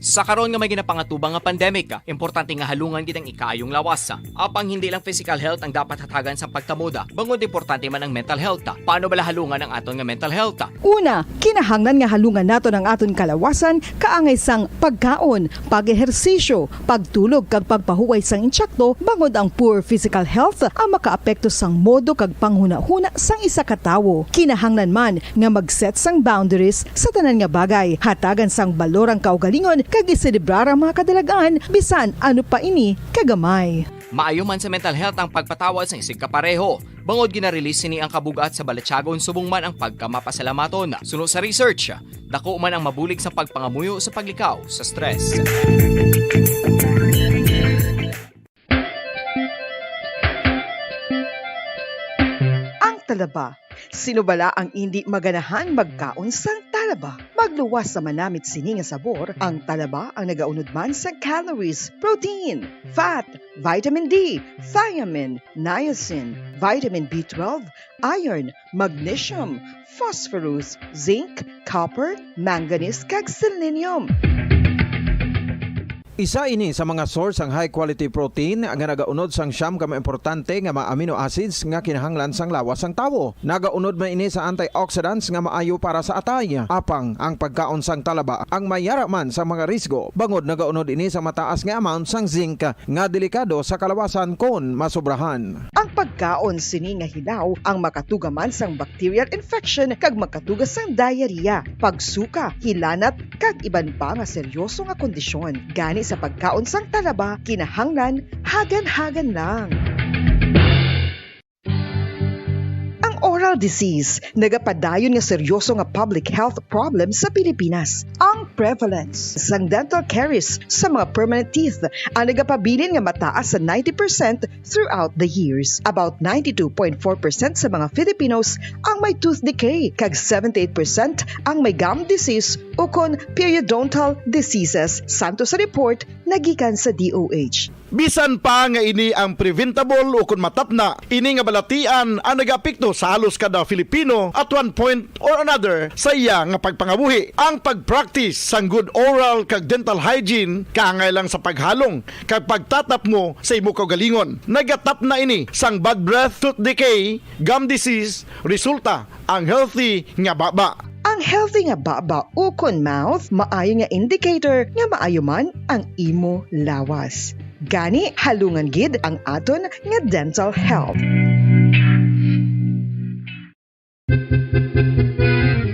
Sa karon nga may ginapangatubang nga pandemic, importante nga halungan gid ang ikaayong lawas. Apang hindi lang physical health ang dapat hatagan sa pagkamuda, bangod importante man ang mental health. Paano bala halungan ang aton nga mental health? Una, kinahanglan nga halungan naton ang aton kalawasan kaangay sang pagkaon, pag-ehersisyo, pagtulog kag pagpahuway sang insyakto bangod ang poor physical health ang makaapekto sang modo kag panghuna-huna sang isa ka tawo. Kinahanglan man nga mag-set sang boundaries sa tanan nga bagay, hatagan sang balorang kaugalingon kag iselebrar ang mga kadalagaan bisan ano pa ini kagamay. Maayo man sa mental health ang pagpatawad sa isig kapareho. Bangod gina-release ni ang kabugat sa Balatyagon subong man ang pagkamapasalamaton. Sunod sa research, dako man ang mabulig sa pagpangamuyo sa paglikaw sa stress. Ang talaba. Sino bala ang hindi maganahan magkaon sang talaba? Magluwas sa manamit sini nga sabor, ang talaba ang nagaunod man sa calories, protein, fat, vitamin D, thiamine, niacin, vitamin B12, iron, magnesium, phosphorus, zinc, copper, manganese kag selenium. Isa ini sa mga source ang high quality protein nga nagaunod sang siyam ka importante nga mga amino acids nga kinahanglan sang lawas sang tawo. Nagaunod man ini sa antioxidants nga maayo para sa atay. Apang ang pagkaon sang talaba ang mayara man sa mga risgo. Bangod nagaunod ini sa mataas nga amount sang zinc nga delikado sa kalawasan kon masobrahan. Ang pagkaon sini nga hilaw ang makatuga man sang bacterial infection kag makatuga sang diarrhea, pagsuka, hilanat kag iban pa nga seryoso nga kondisyon. Gani sa pagkaon sang talaba, kinahanglan hagan-hagan lang. Ang oral disease nagapadayon nga seryoso nga public health problem sa Pilipinas. Ang prevalence sang dental caries sa mga permanent teeth ang nagapabilin nga mataas sa 90% throughout the years. About 92.4% sa mga Filipinos ang may tooth decay, kag 78% ang may gum disease o kon periodontal diseases, santo sa report nagikan sa DOH. Bisan pa nga ini ang preventable o kung matapna, ini nga balatian ang nagapikto sa halos kada Filipino at one point or another sa iya nga pagpangabuhi. Ang pag-practice sang good oral kag dental hygiene kaangay lang sa paghalong kag pagtatap mo sa imo kaugalingon. Nagatap na ini sang bad breath, tooth decay, gum disease, resulta ang healthy nga baba. Ang healthy nga baba o kon mouth maayo nga indicator nga maayo man ang imo lawas. Gani halungan gid ang aton nga dental health.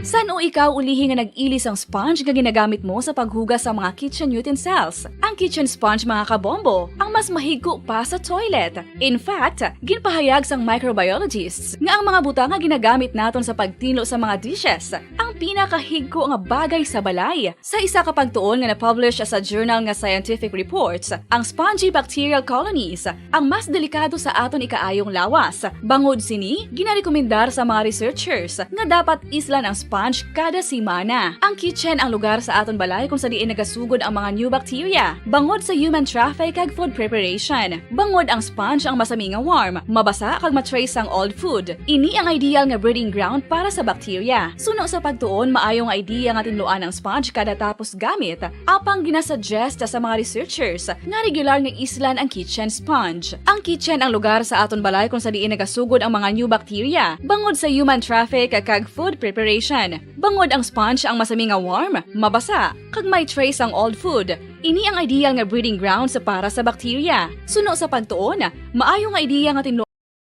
San o ikaw ulihi nga nag-ilis ang sponge nga ginagamit mo sa paghugas sa mga kitchen utensils? Ang kitchen sponge mga kabombo, ang mas mahigko pa sa toilet. In fact, ginpahayag sang microbiologists nga ang mga butang nga ginagamit naton sa pagtilo sa mga dishes ang pinakahigko nga bagay sa balay. Sa isa ka pagtuon nga na-publish sa journal nga Scientific Reports, ang spongy bacterial colonies ang mas delikado sa aton ikaayong lawas. Bangod sini, ginarekomendar sa mga researchers nga dapat islan ang sponge kada simana. Ang kitchen ang lugar sa aton balay kung sa diin nagasugod ang mga new bacteria. Bangod sa human traffic kag food preparation. Bangod ang sponge ang masami nga warm, mabasa kag matrace ang old food. Ini ang ideal nga breeding ground para sa bacteria. Suno sa pagtuon, maayong idea nga tinluan ang sponge kada tapos gamit. Apang ginasuggest sa mga researchers nga regular nga islan ang kitchen sponge. Ang kitchen ang lugar sa aton balay kung sa diin nagasugod ang mga new bacteria. Bangod sa human traffic kag food preparation. Bangod ang sponge ang masami nga warm, mabasa, kag may trace ang old food. Ini ang ideal nga breeding ground sa para sa bacteria. Suno sa pagtuon, maayo nga idea nga tinlo.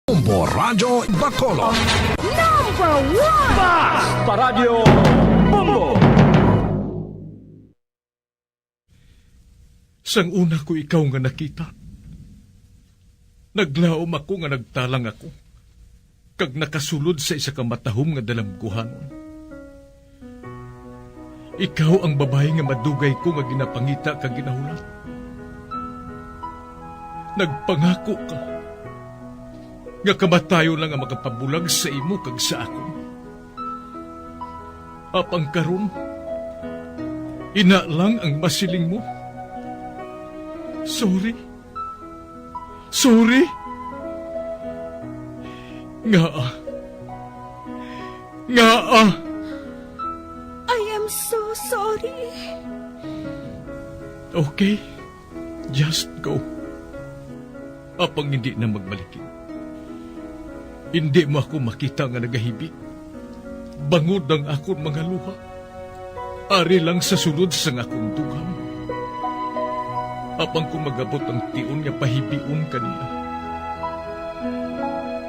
Bombo Radyo Bacolod. Number 1! Basta Radio Bombo! Sang una ko ikaw nga nakita, naglaom ako nga nagtalang ako, kag nakasulod sa isa ka matahom nga dalamguhanon. Ikaw ang babae nga madugay ko nga ginapangita kag ginahulat. Nagpangako ka nga kamatayo lang ang makapabulag sa imo kag sa ako. Apang karon, ina lang ang masiling mo. Sorry. Sorry. Nga. I am so sorry. Okay, just go. Apang hindi na magbalikin. Hindi mo ako makita nga nagahibik. Bangod ang akong mga luha. Ari lang sa sulod sa akong dugang. Apang kung magabot ang tiun nga pahibiun kanila.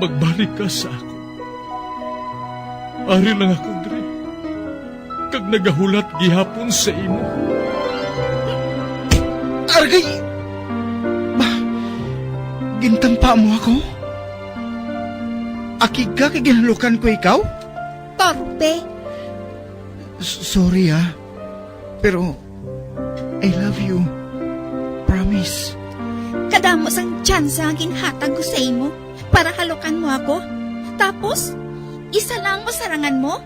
Magbalik ka sa ako. Ari lang ako, Dre. Kag nagahulat gihapon sa imo. Argay! Gintampa mo ako? Akig ka kay ginalukan ko ikaw? Torpe. Sorry pero I love you. Promise. Kadamo sang tsansa ang ginhatag ko sa imo para halukan mo ako. Tapos, isa lang masarangan mo?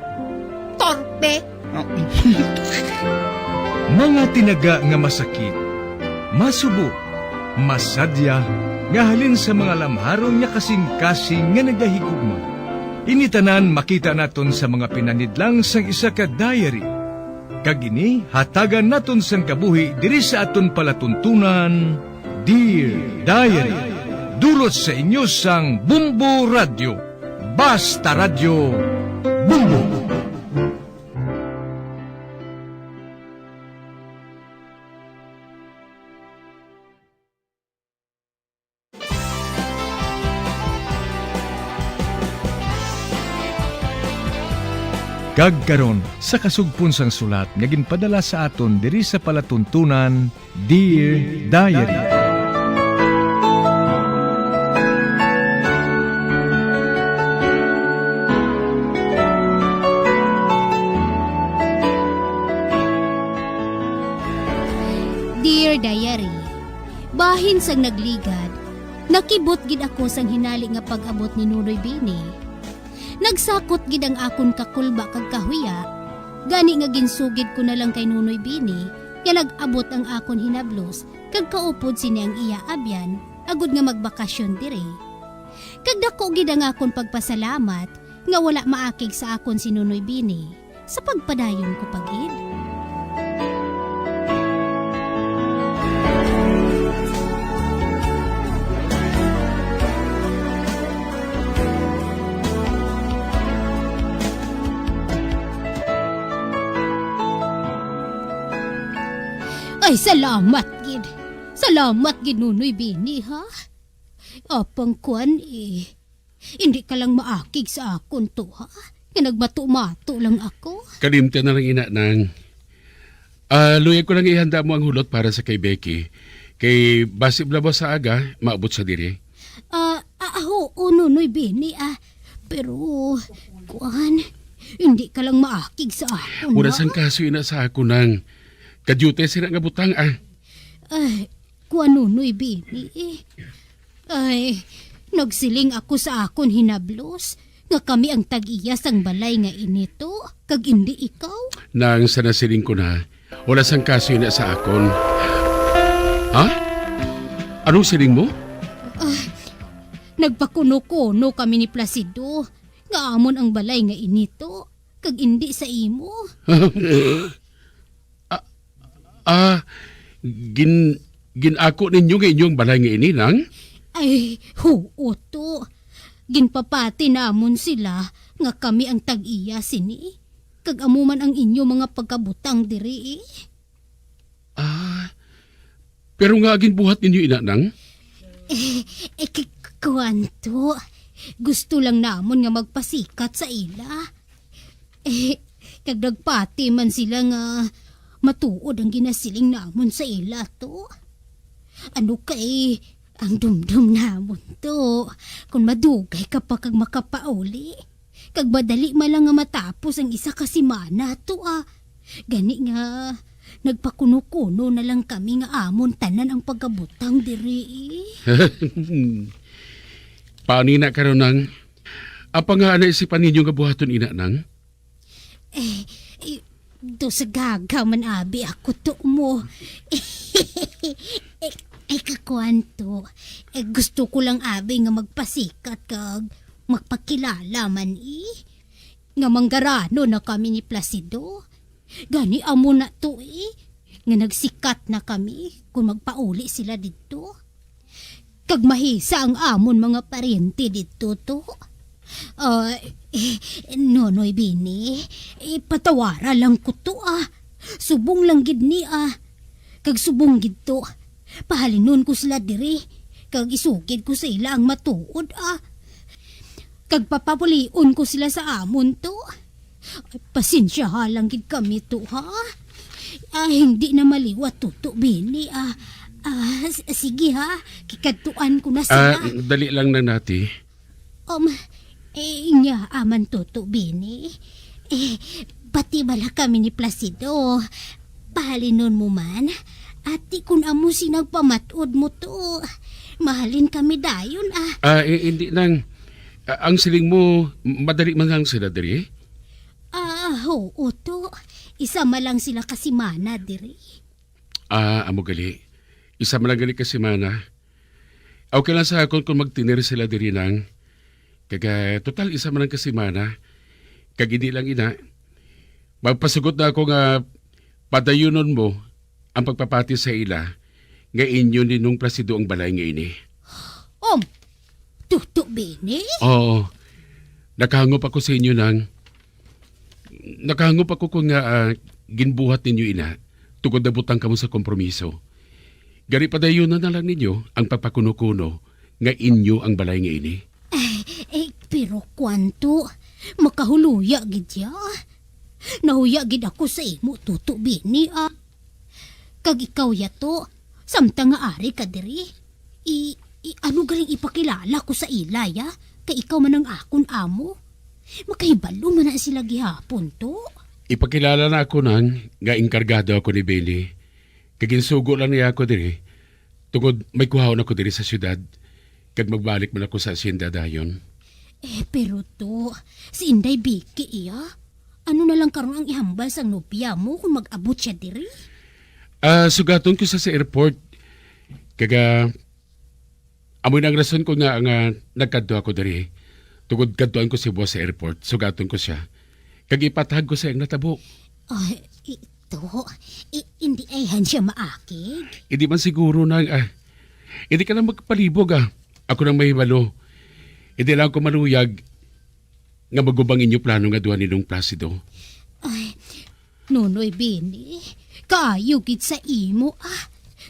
Torpe. Mga tinaga nga masakit, masubo, masadya, nga halin sa mga lamharon nga kasing-kasing nga nagahigugma. Initanan makita naton sa mga pinanidlang sang isa ka diary. Kagini, hatagan naton sang kabuhi diri sa aton palatuntunan, Dear Diary. Dulot sa inyo sang Bombo Radio. Basta Radio Bombo. Kagkaron sa kasugpon sang sulat nga ginpadala sa aton diri sa palatuntunan, Dear Diary. Dear Diary, bahin sang nagligad, nakibot gid ako sang hinali nga pag-abot ni Nunoy Bini. Nagsakot gid ang akon kakulba kag kahuya, gani nga ginsugid ko na lang kay Nunoy Bini, nga nag-abot ang akon hinablos, kag kaupod siniyang iya abyan, agud nga magbakasyon dire. Kag dako gid ang akon pagpasalamat, nga wala maakig sa akon si Nunoy Bini, sa pagpadayon ko pagid. Ay, salamat gid. Salamat gid Nunoy Bini, ha? Apang kuan hindi ka lang maakig sa akon to, ha? Nga nagmato-mato lang ako. Kalimta na lang ina nang. Luyag ko lang ihanda mo ang hulot para sa kay Becky. Kay basib labo sa aga, maabot sa diri. Nunoy Bini, pero, kuan, hindi ka lang maakig sa akon, Muna ha? sang kaso ina sa ako nang. Kadyute sila nga butang, Ay, kuan Nunoy Bini, Ay, nagsiling ako sa akon hinablos, nga kami ang tag-iyas ang balay nga inito, kag hindi ikaw. Nang sa nasiling ko na, wala sang kaso ina sa akon. Ha? Anong siling mo? Nagpakuno-kuno kami ni Placido, nga amon ang balay nga inito, kag hindi sa imo. Ginako ninyo nga inyong balay nga ini, nang? Ay, to. Ginpapati namon sila nga kami ang tag-iya sini. Kag amuman ang inyo mga pagkabutang diri. Pero nga ginbuhat ninyo ina, nang? Kuwanto. Gusto lang namon nga magpasikat sa ila. Kag nagpati man sila nga matuod ang ginasiling namon sa ila to. Ano kay ang dumdum namon to, kung madugay ka pa kag makapauli, kag madali malang nga matapos ang isa ka simana to Gani nga, nagpakuno-kuno na lang kami nga amon tanan ang pagkabutang diri. Paano ina karon nang? Apa nga naisipan ninyo nga buhaton ina, nang? Do sa gaga man abi ako to mo. Kakuanto, gusto ko lang abi nga magpasikat kag magpakilala man nga manggarano na kami ni Placido. Gani amo na to nga nagsikat na kami kung magpauli sila dito. Kag mahisa ang amon mga parente dito to. Nonoy Bini, patawara lang ko to Subong lang gid ni Kag subong gid to. Pahalinon ko sila diri, kag isugid ko sa ila ang matuod Kag papapulion ko sila sa amon to. Pasensya lang gid kami to hindi na maliwat tuto Bini sige kikadtuan ko na sila. Dali lang na nati. Nga aman tuto Bini. Pati bala kami ni Placido. Pahalinon mo man. Ati kun amo sinagpamatod mo to. Mahalin kami dayon Hindi nang. Ang siling mo, madali man lang sila diri? Oo to. Isa malang sila kasimana diri. Amo gali. Isa malang gali kasimana. Okay lang sa akon kung magtinir sila diri nang. Kaga total isa man lang kasimana. Kag hindi lang ina. Magpasugot na ako nga padayunon mo ang pagpapati sa ila nga inyo ninong Placido ang balay nga ini. Tuto Bini? Oo. Nakahangop ako sa inyo nang. Nakahangop ako kung nga ginbuhat ninyo ina tungod na butang kamo sa kompromiso. Gari padayunan na lang ninyo ang papakuno-kuno nga inyo ang balay nga ini. Pero kwanto, makahuluya gid ya. Nahuya gid ako sa imo tuto Bini Kag ikaw yato, samtang nga ari ka diri. Ano galing ipakilala ko sa ilay kay ikaw man ang akon amo. Makahibalo man na sila gihapon to. Ipakilala na ako nang nga inkargado ako ni Benny. Kaginsugo lang niya ako diri. Tungod may kuhaon ako diri sa syudad. Kag magbalik man ako sa asyenda dayon. Pero to, si Inday Vicky iya? Ano na lang karon ang ihambal sang nobya mo kung mag-abot siya diri? Sugaton ko sa airport. Kaga amoy nang rason ko nga nagkadto ako diri. Tungod kadtuan ko si boss sa airport. Sugaton ko siya. Kag ipatahag ko sa iyang natabo. Ay, ito, hindi ayhan siya maakig. Hindi man siguro na hindi ka lang magpalibog Ako nang mahibalo. Hindi lang ko maluyag nga magubang inyo plano nga duha ninong Placido. Ay, Nonoy Bini, kaayo gid sa imo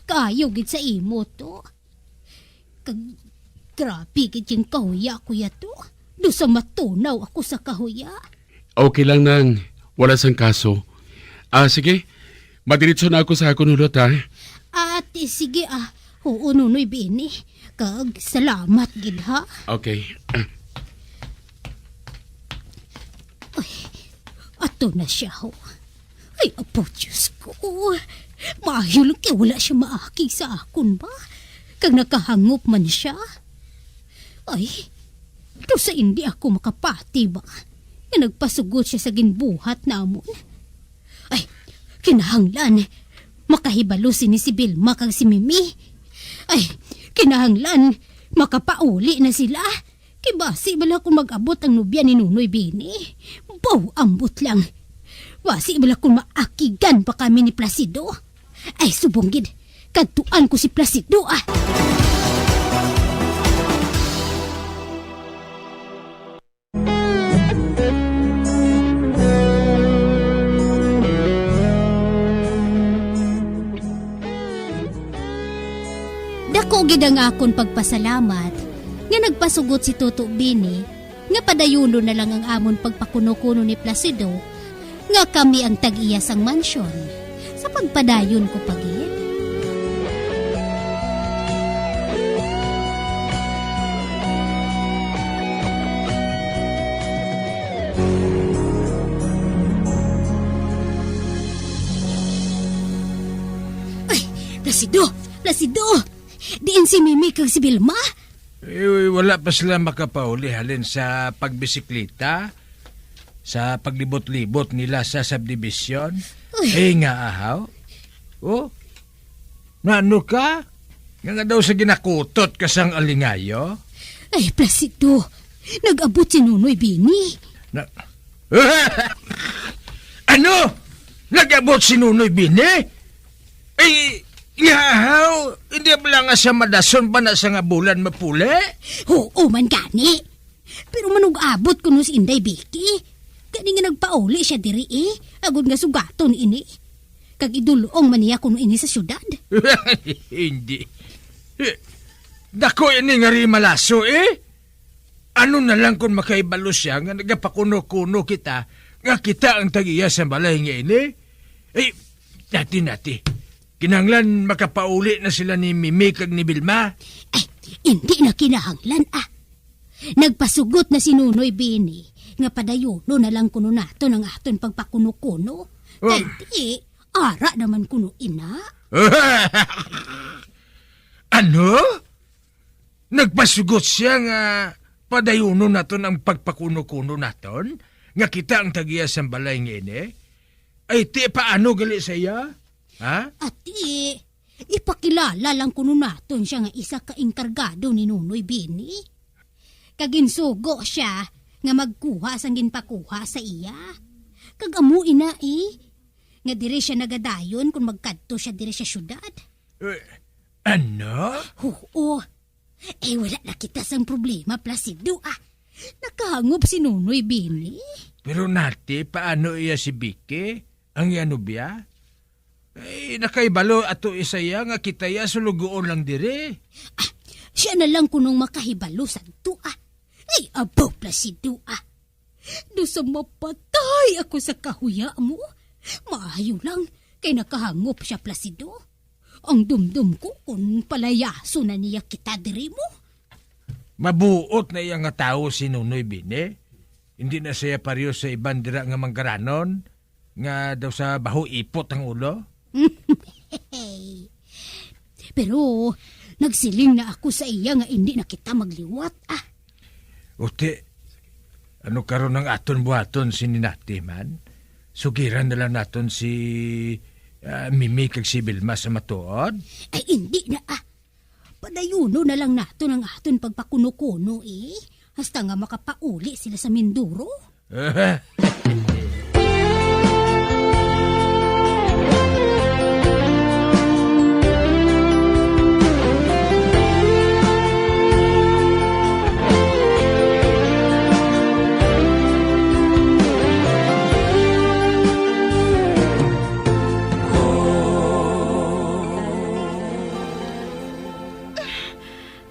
Kaayo gid sa imo to. Grabe gid yung kahuya kuya to. Do sa matunaw ako sa kahuya. Okay lang nang wala sang kaso. Sige. Madiritso na ako sa akong hulot Ate, sige Oo, Nonoy Bini. Kag salamat gid ha. Okay. Ato na siya ho. Ay, apo Diyos ko. Maayo lang kaya wala siya maakig sa akon ba? Kag nakahangop man siya. Ay, ito sa hindi ako makapati ba? Nga nagpasugot siya sa ginbuhat namon. Ay, kinahanglan. Makahibalo si Vilma kag si Mimi. Ay, kinahanglan. Makapauli na sila. Kibasi bala kung mag-abot ang nobya ni Nunoy Bini. Baw, ambot lang. Wasi bala kung maakigan pa kami ni Placido. Ay, subonggid. Kadtuan ko si Placido Dako gid ang akon pagpasalamat nga nagpasugot si Toto Bini nga padayuno na lang ang amon pagpakuno-kuno ni Placido nga kami ang tag-iya sang mansyon sa pagpadayon ko pagid. Ay, Placido! Diin si Mimi kag si Vilma? Wala pa sila makapauli halin sa pagbisikleta, sa paglibot-libot nila sa subdivision. Nga ahaw. Ano ka? Nga daw sa ginakutot ka sang alingayo? Ay, Placido, nag-abot si Nunoy Bini. Ano? Nag-abot si Nunoy Bini? Ay, yahaw, hindi ba nga sa madason pa na sa nga bulan mapuli? Oo man gani. Pero manug-abot ko no si Inday Vicky. Gani nga nagpauli siya diri agud nga sugaton ini. Kag idulong man niya kuno ini sa syudad. Hindi. Dako ini nga ri malaso Ano na lang kung makaibalo siya nga nagapakuno-kuno kita nga kita ang tagiya sa balay nga ini? Nati. Kinahanglan makapauli na sila ni Mimi kag ni Vilma? Ay, hindi na kinahanglan Nagpasugot na si Nunoy Bini nga padayuno na lang kuno nato ng aton pagpakuno-kuno. Kay di, ara naman kuno ina. Ano? Nagpasugot siya nga padayuno naton ang pagpakuno-kuno naton? Nga kita ang tagiya sa balay nga ini? Ay, paano gali saya? Ati, ipakilala lang kuno naton siya nga isa ka inkargado ni Nunoy Bini. Kaginsugo siya nga magkuha sang ginpakuha sa iya. Kagamu ina nga diri siya nagadayon kung magkadto siya diri sa syudad. Ano? Oo. Wala na kita sang problema, Placido Nakahangop si Nunoy Bini. Pero nati, paano iya si Vicky? Ang yanubya? Nakaibalo ato isaya nga kitaya sulugoon lang dire. Siya na lang kunong makahibalo sa to abo Placido Do sa mapatay ako sa kahuya mo. Maayo lang kay nakahangop siya Placido. Ang dumdum ko kung palayaso na niya kita diri mo. Mabuot na iya nga tao si Nunoy Bini. Hindi na siya pariyo sa ibang dira nga manggaranon nga daw sa baho ipot ang ulo. Pero nagsiling na ako sa iya nga hindi na kita magliwat Uti, ano karon ng aton buhaton si Ninati man? Sugiran na lang naton si Mimi kag si Vilma sa matuod? Ay hindi na Padayuno na lang nato ng aton pagpakuno-kuno Hasta nga makapauli sila sa Minduro.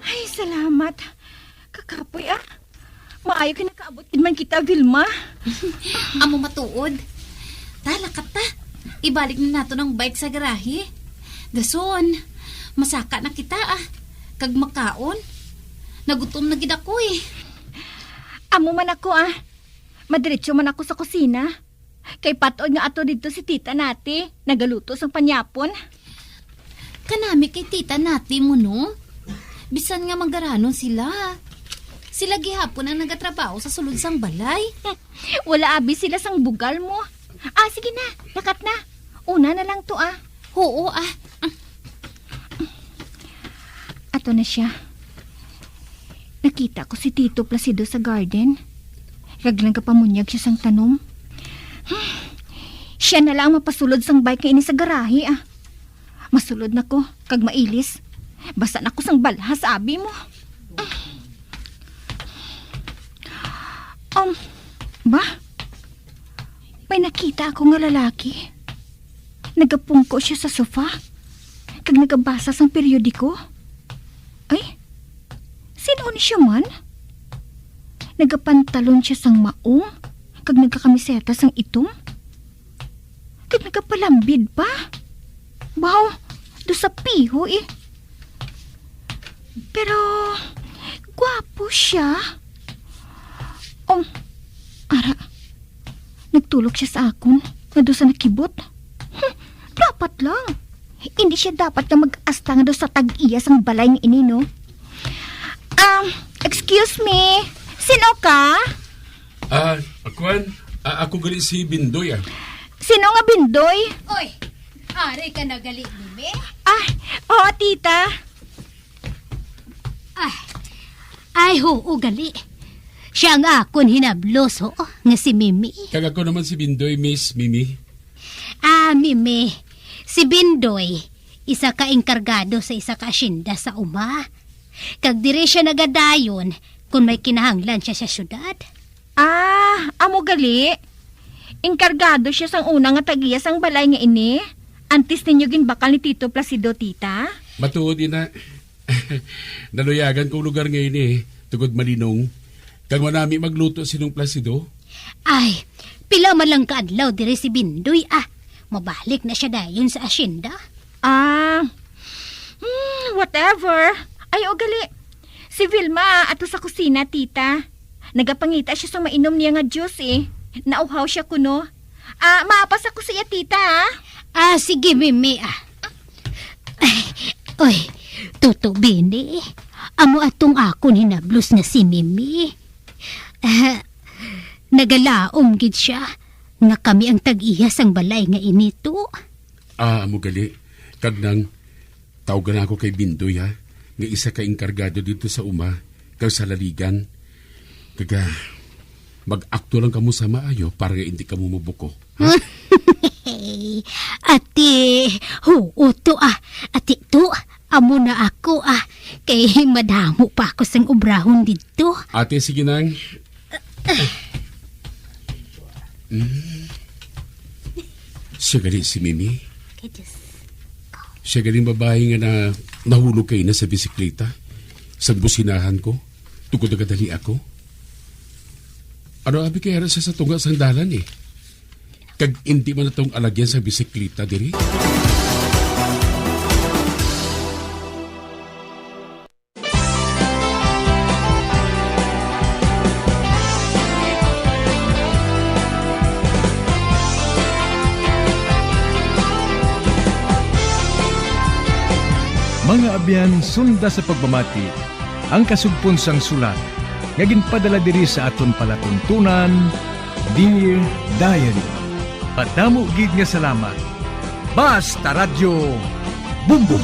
Ay, salamat. Kakapoy Maayo kinakaabot din man kita, Vilma. Amo matuod. Talakat ta. Ibalik na nato ng bike sa garahe. Dason, masaka na kita Kag makaon. Nagutom na gid ako Amo man ako Madiretso man ako sa kusina. Kay patod nga ato dito si tita nati. Nagaluto sang panyapon. Kanami kay tita nati mo no? Bisan nga manggaranon sila. Sila gihapon ang nagatrabaho sa sulod sang balay. Wala abi sila sang bugal mo. Sige na, lakat na. Una na lang to Oo Ato na siya. Nakita ko si Tito Placido sa garden. Kaglang kapamunyag siya sang tanom. Siya na lang mapasulod sang bike ini sa garahe Masulod na ko, kag mailis. Basa na ko sang balhas, abi mo. Ba? May nakita ako nga lalaki. Nagapungko siya sa sofa. Kag nagabasa sang periodiko. Ay, sino ni siya man? Nagapantalon siya sang maong. Kag nagkakamiseta sang itom. Kag nagapalambid pa. Wow, do sa piho Pero, gwapo siya. Ara, nagtulog siya sa akon nga doon sa nakibot. Dapat lang. Hindi siya dapat na mag-asta nga doon sa tag-iyas ang balay ng ini, no? Excuse me, sino ka? Ako gali si Bindoy Sino nga Bindoy? Oy, are ka na gali, Mimi? Oo, tita. Ay, gali. Siya ang akon hinablos, nga si Mimi. Kag ako naman si Bindoy, Miss Mimi. Mimi, si Bindoy, isa ka engkargado sa isa ka asyenda sa uma. Kag diri siya nagadayon kung may kinahanglan siya sa syudad. Amo gali. Engkargado siya sang una nga tag-iyas ang balay nga ini. Antes ninyo ginbakal ni Tito Placido, tita. Matuod na. Naluyagan kong lugar ngayon tugod malinong. Kag manami magluto sinong Placido? Ay, pila man lang kaadlaw diri si Bindoy Mabalik na siya dayon sa asyenda. Whatever. Ay, gali. Si Vilma ato sa kusina, tita. Nagapangita siya sa mainom niya nga juice Nauhaw siya kuno. Maapas ako siya, tita. Sige, Mimi Oy, Toto Bini. Amo atong akon hinablos na si Mimi. Nagalaom gid siya nga kami ang tag-iyas ang balay nga inito. Amo gali. Kag nang tawagan ako kay Bindoy nga isa ka engkargado dito sa uma kag sa laligan. Kaga mag-akto lang kamo sa maayo para hindi ka mubuko. Ate, to ate to, amo na ako kay madamo pa ako sang obrahon dito. Ate, sige nang. Siya galing si Mimi. Siya galing babae nga na nahulog kayo na sa bisikleta. Sa businahan ko. Tugod na kadali ako. Ano abi kaya sa tunga sang dalan Kag hindi man natong alagyan sa bisikleta diri. Mga abyan, sunda sa pagmamati, ang kasugpon sang sulat, nga ginpadala diri sa aton palatuntunan, Dear Diary. Padamo gid nga salamat. Basta Radyo Bumbum.